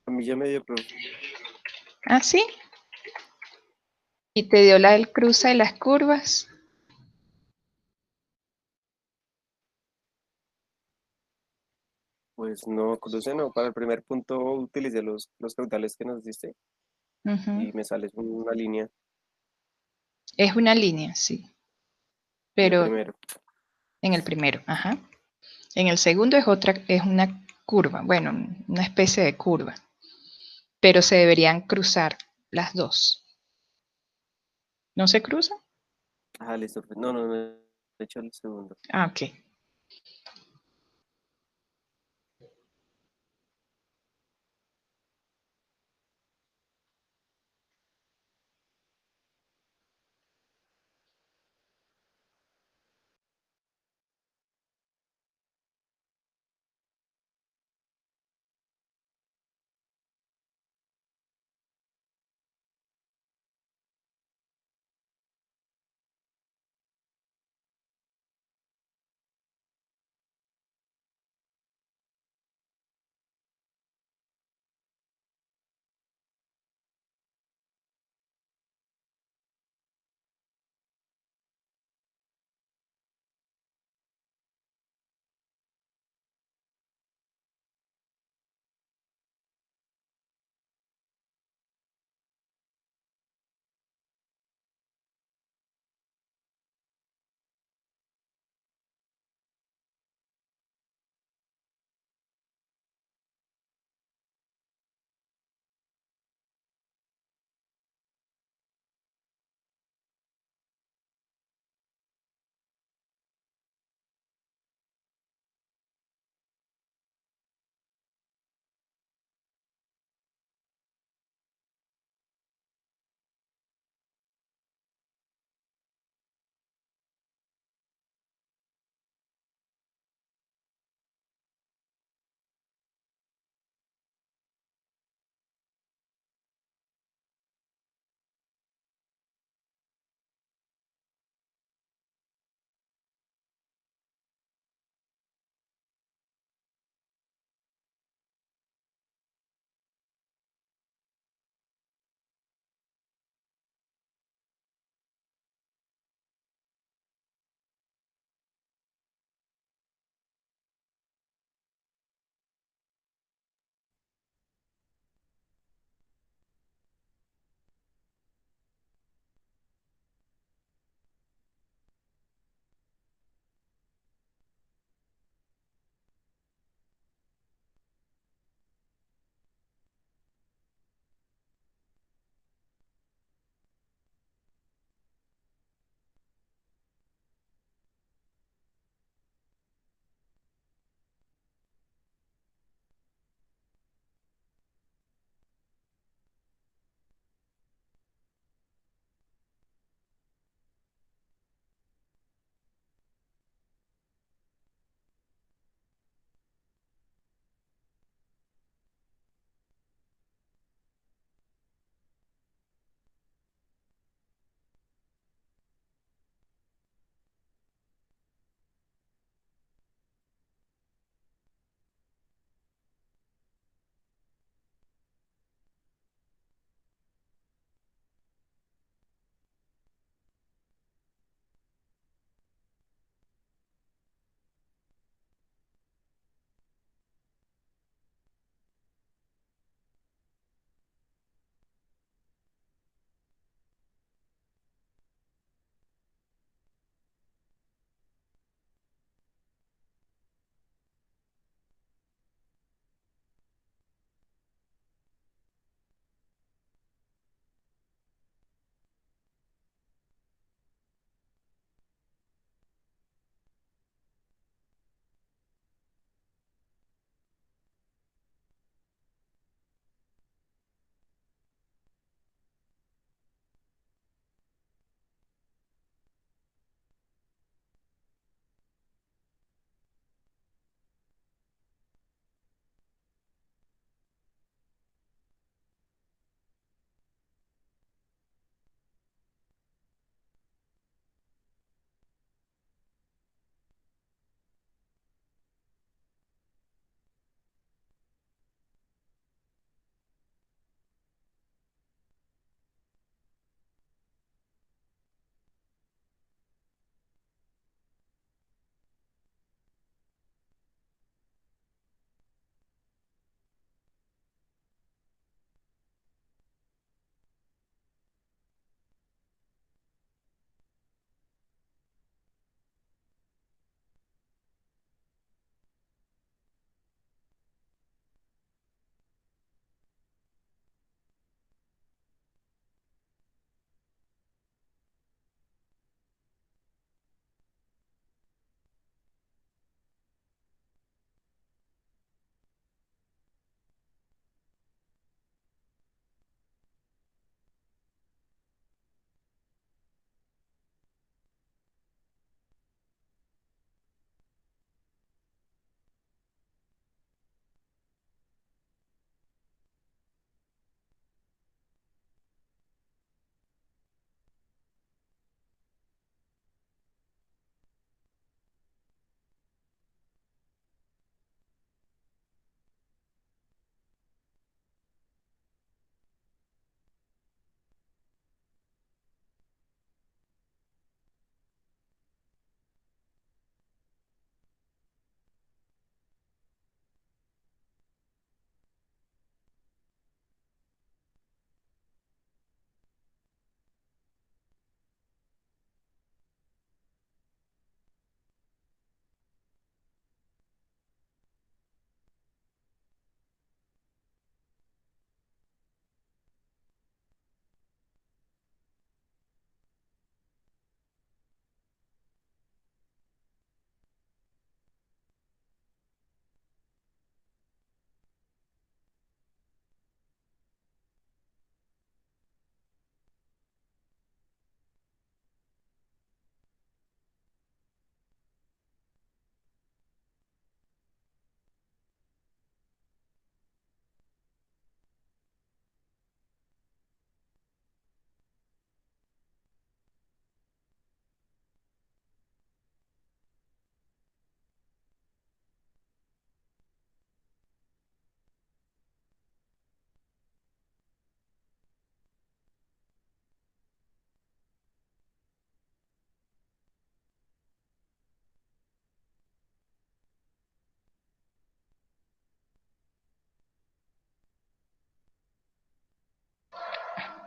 A mí ya me dio, profe. ¿Ah, sí? ¿Y te dio la del cruce de las curvas? Pues no, cruce no. Para el primer punto utilicé los caudales que nos diste Ujú. y me sale una línea Es una línea, sí. en el Pero primero. en el primero, ajá. En el segundo es una curva, bueno, una especie de curva. Pero se deberían cruzar las dos. ¿No se cruzan? Ah, listo. No, no, no. He hecho el segundo. Ah, ok.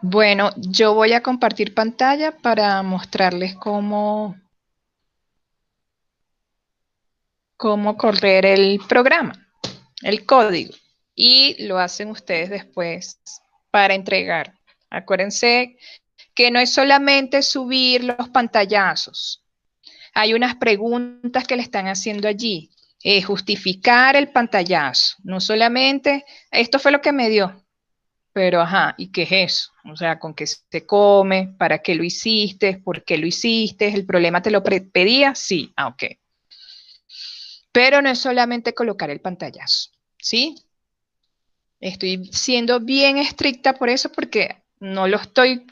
Bueno, yo voy a compartir pantalla para mostrarles cómo correr el programa, el código. Y lo hacen ustedes después para entregar. Acuérdense que no es solamente subir los pantallazos. Hay unas preguntas que le están haciendo allí. Justificar el pantallazo. No solamente, esto fue lo que me dio. Pero, ajá, ¿y qué es eso? O sea, ¿con qué se come? ¿Para qué lo hiciste? ¿Por qué lo hiciste? ¿El problema te lo pedía? Sí, ok. Pero no es solamente colocar el pantallazo, ¿sí? Estoy siendo bien estricta por eso porque no les estoy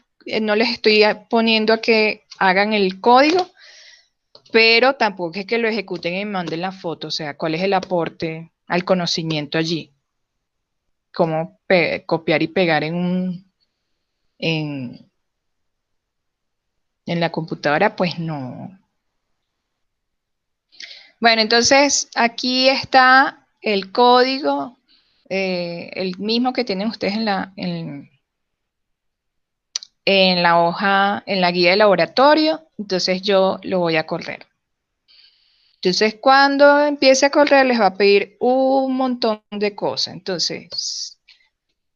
poniendo a que hagan el código, pero tampoco es que lo ejecuten y manden la foto. O sea, ¿cuál es el aporte al conocimiento allí? ¿Cómo copiar y pegar en la computadora? Pues no. Bueno, entonces aquí está el código, el mismo que tienen ustedes en la hoja, en la guía de laboratorio. Entonces yo lo voy a correr. Entonces cuando empiece a correr les va a pedir un montón de cosas. Entonces,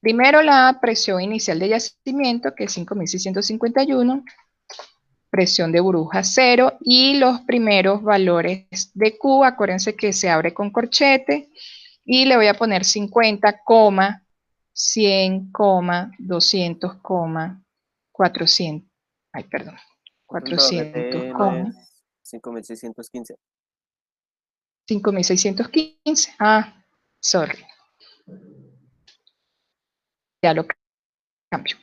primero la presión inicial de yacimiento, que es 5.651. Presión de burbuja 0 y los primeros valores de Q, acuérdense que se abre con corchete y le voy a poner 50, 100, 200, 400, ay perdón, 400, 5.615. 5.615, sorry, ya lo cambio,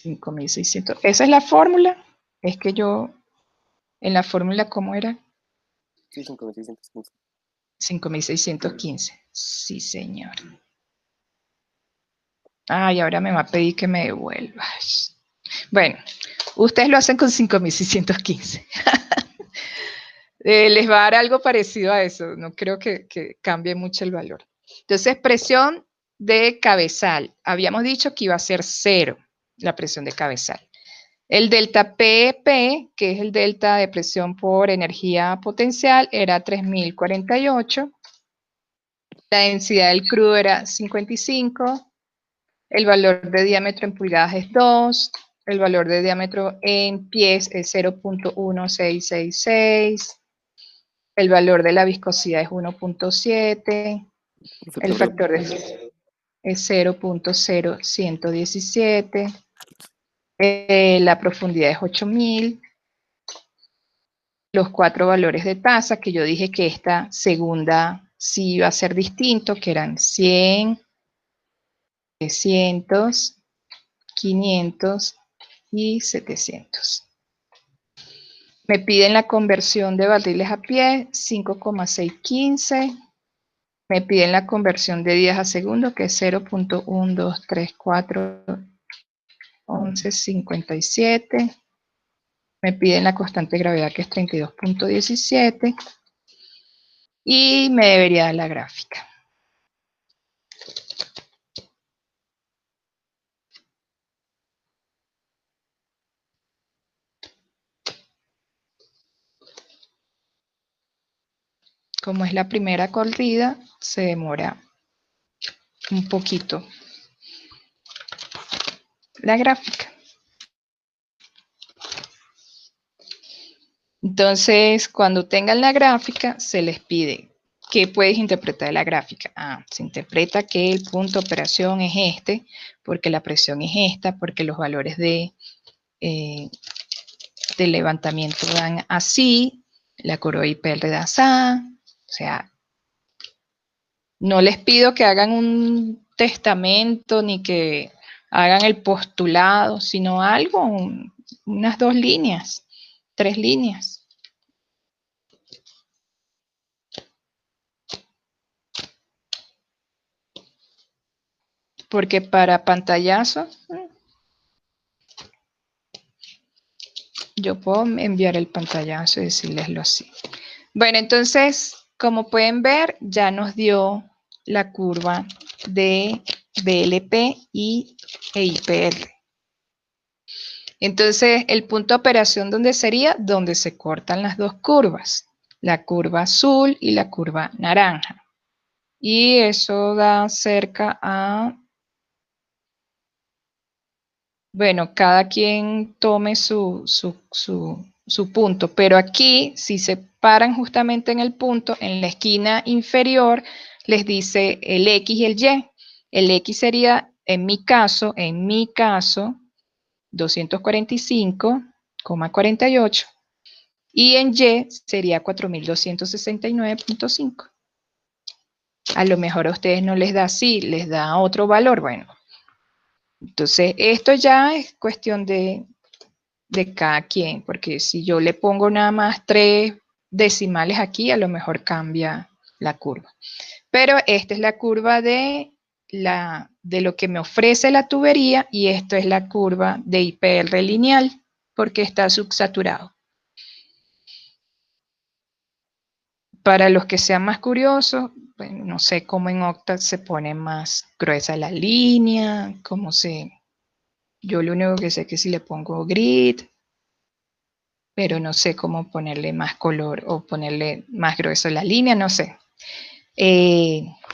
5.600, esa es la fórmula, es que yo, en la fórmula, ¿cómo era? Sí, 5.615. 5.615. Sí, señor. Ay, ahora me va a pedir que me devuelva. Bueno, ustedes lo hacen con 5.615. Les va a dar algo parecido a eso. No creo que cambie mucho el valor. Entonces, presión de cabezal. Habíamos dicho que iba a ser 0 la presión de cabezal. El delta PP, que es el delta de presión por energía potencial, era 3.048. La densidad del crudo era 55. El valor de diámetro en pulgadas es 2. El valor de diámetro en pies es 0.1666. El valor de la viscosidad es 1.7. El factor de es 0.0117. La profundidad es 8.000. Los 4 valores de tasa, que yo dije que esta segunda sí iba a ser distinto, que eran 100, 300, 500 y 700. Me piden la conversión de barriles a pie, 5,615. Me piden la conversión de días a segundo, que es 0.12341157. Me piden la constante de gravedad, que es 32.17. Y me debería dar la gráfica. Como es la primera corrida, se demora un poquito la gráfica. Entonces, cuando tengan la gráfica, se les pide qué puedes interpretar de la gráfica. Se interpreta que el punto de operación es este, porque la presión es esta, porque los valores de levantamiento dan así, la curva IPR da así. O sea, no les pido que hagan un testamento ni que hagan el postulado, sino algo, unas 2 líneas, 3 líneas. Porque para pantallazo, yo puedo enviar el pantallazo y decirleslo así. Bueno, entonces, como pueden ver, ya nos dio la curva de BLP y e IPR. Entonces, el punto de operación, ¿dónde sería? Donde se cortan las dos curvas, la curva azul y la curva naranja. Y eso da cerca a, bueno, cada quien tome su punto, pero aquí, si se paran justamente en el punto, en la esquina inferior, les dice el X y el Y. El X sería, en mi caso, 245,48 y en Y sería 4269,5. A lo mejor a ustedes no les da así, les da otro valor, bueno. Entonces, esto ya es cuestión de cada quien, porque si yo le pongo nada más 3 decimales aquí, a lo mejor cambia la curva. Pero esta es la curva de lo que me ofrece la tubería y esto es la curva de IPR lineal, porque está subsaturado. Para los que sean más curiosos, bueno, no sé cómo en Octave se pone más gruesa la línea, yo lo único que sé es que si le pongo grid, pero no sé cómo ponerle más color o ponerle más grueso la línea, no sé.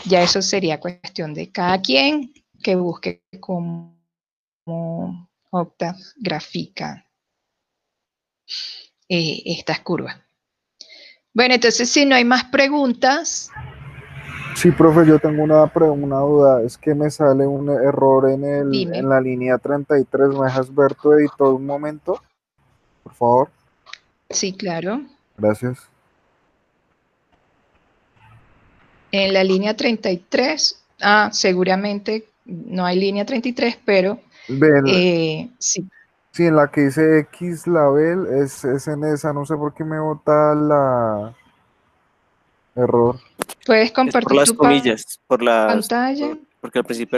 Ya eso sería cuestión de cada quien que busque cómo Octave grafica estas curvas. Bueno, entonces si no hay más preguntas. Sí, profe, yo tengo una duda. Es que me sale un error Dime. en la línea 33. ¿Me dejas ver tu editor un momento? Por favor. Sí, claro. Gracias. En la línea 33, seguramente no hay línea 33, pero sí. Sí, en la que dice X label es en esa. No sé por qué me bota la error. Puedes Es por compartir las tu comillas, pantalla. porque al principio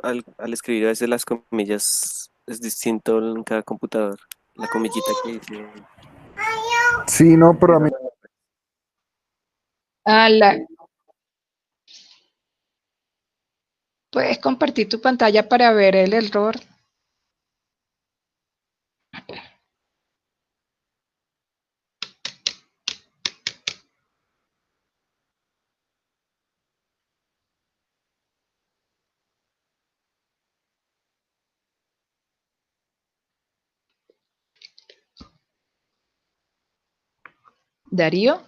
al escribir a veces las comillas es distinto en cada computador. La comillita que dice. Sí, no, pero a mí. Puedes compartir tu pantalla para ver el error. Darío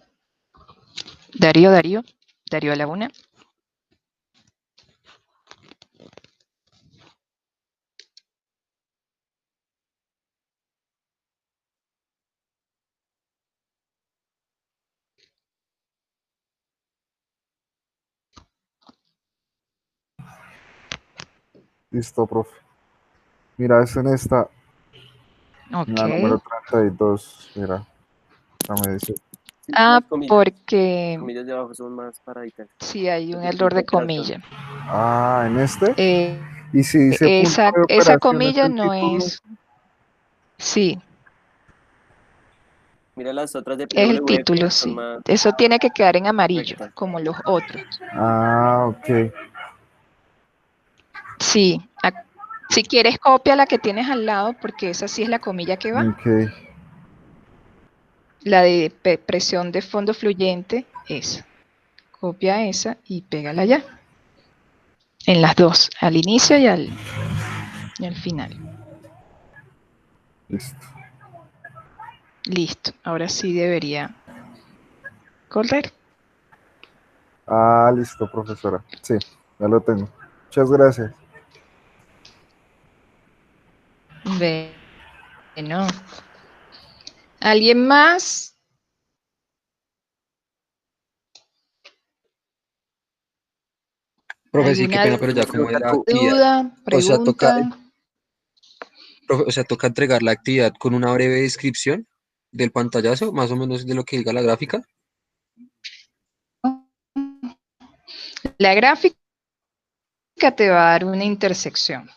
Laguna. Listo, profe. Mira, es en esta. Ok. La número 32. Mira, me dice. Sí, las comillas. Porque Las comillas de abajo son más paraditas. sí hay un error de comilla. ¿En este? Y si dice punto de Esa operación es comilla el no título. es. Sí, Mira las otras de es el PWF, título, son sí. más Eso tiene que quedar en amarillo, rectas. como los otros. Ok. Sí. Si quieres, copia la que tienes al lado, porque esa sí es la comilla que va. Ok. La de presión de fondo fluyente, esa. Copia esa y pégala allá. En las dos, al inicio y al final. Listo. Listo. Ahora sí debería correr. Listo, profesora. Sí, ya lo tengo. Muchas gracias. Bueno. ¿Alguien más? Profe, sí, qué ¿Alguna pena, pero ya como de la actividad. duda, O sea, pregunta? toca entregar la actividad con una breve descripción del pantallazo, más o menos de lo que diga la gráfica. La gráfica te va a dar una intersección.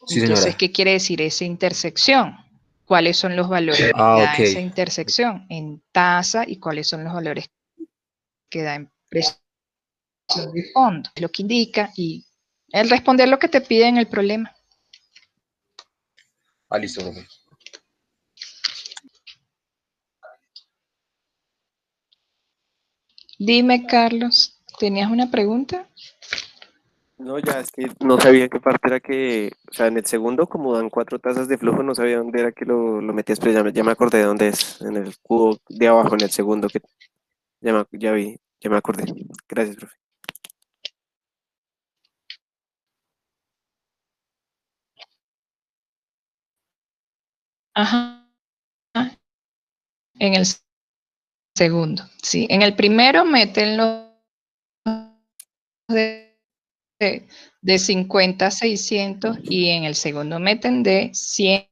Sí, Entonces, señora. ¿qué quiere decir esa intersección? ¿Cuáles son los valores que da Ok. esa intersección en tasa y cuáles son los valores que da en presión de fondo? Es lo que indica y el responder lo que te pide en el problema. Ah, listo, profe. Dime, Carlos, ¿tenías una pregunta? No, ya es que no sabía en qué parte era que, o sea, en el segundo, como dan 4 tazas de flujo, no sabía dónde era que lo metías, pero ya me acordé de dónde es, en el cubo de abajo, en el segundo, que ya vi, ya me acordé. Gracias, profe. Ajá, en el segundo, sí. En el primero meten los de, de 50 a 600 y en el segundo meten de 100,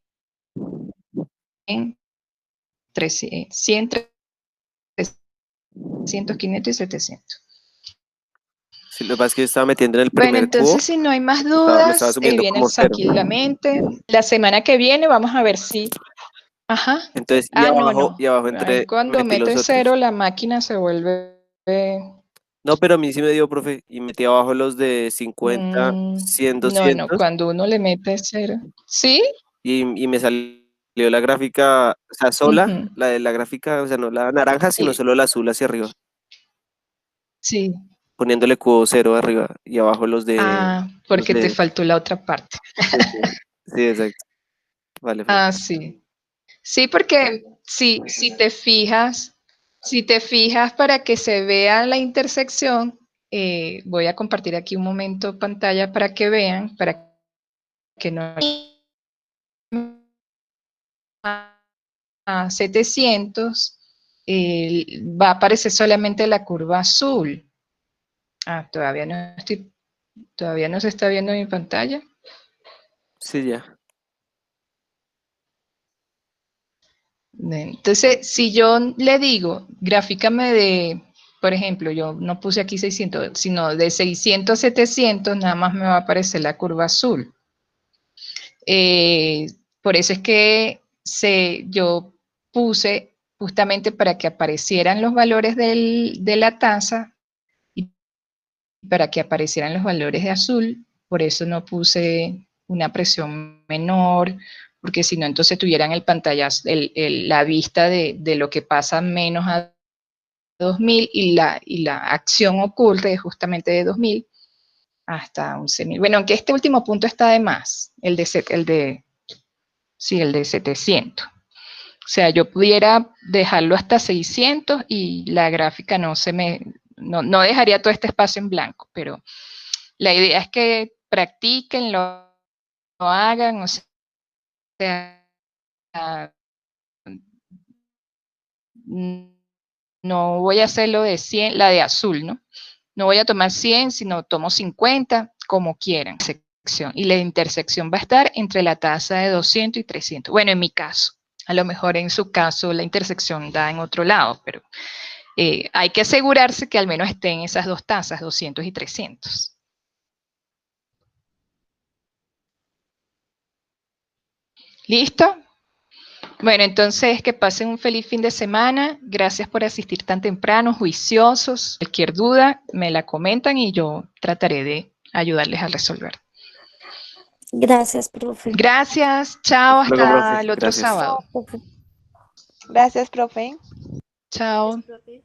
300, 100, 300, 500 y 700. Sí, lo que pasa es que yo estaba metiendo en el Bueno, primer entonces cubo, si no hay más lo estaba dudas, asumiendo viene como cero. tranquilamente. La semana que viene vamos a ver si... Ajá. Entonces, Ah, no, no. y abajo Ahí cuando metí los metes otros. cero, la máquina se vuelve... No, pero a mí sí me dio, profe, y metí abajo los de 50, 100, no, no, 200, cuando uno le mete cero. ¿Sí? y me salió la gráfica, o sea, sola, Ujú, la de la gráfica, o sea, no la naranja, sino sí, solo la azul hacia arriba, sí. poniéndole cubo cero arriba y abajo Ah, los porque te de, faltó la otra parte. sí, sí, sí, exacto. Vale, profe. Ah, sí. Sí, porque si te fijas para que se vea la intersección, voy a compartir aquí un momento pantalla para que vean, para que no a 700, va a aparecer solamente la curva azul. Ah, todavía no se está viendo mi pantalla. Sí, ya. Entonces, si yo le digo, grafícame de, por ejemplo, yo no puse aquí 600, sino de 600 a 700, nada más me va a aparecer la curva azul. Por eso es que yo puse justamente para que aparecieran los valores de la tasa y para que aparecieran los valores de azul, por eso no puse una presión menor, porque si no, entonces tuvieran el pantallazo, la vista de lo que pasa menos a 2000 y la acción ocurre justamente de 2000 hasta 11.000. Bueno, aunque este último punto está de más, el de 700. O sea, yo pudiera dejarlo hasta 600 y la gráfica no dejaría todo este espacio en blanco, pero la idea es que practiquen, lo hagan, o sea, no voy a hacerlo de 100, la de azul, ¿no? No voy a tomar 100, sino tomo 50, como quieran. Y la intersección va a estar entre la tasa de 200 y 300. Bueno, en mi caso. A lo mejor en su caso la intersección da en otro lado, pero hay que asegurarse que al menos estén esas dos tasas, 200 y 300. ¿Listo? Bueno, entonces que pasen un feliz fin de semana. Gracias por asistir tan temprano, juiciosos. Cualquier duda me la comentan y yo trataré de ayudarles a resolver. Gracias, profe. Gracias, chao, Luego, profe, hasta el otro gracias. sábado. Profe. Gracias, profe. Chao. Profe.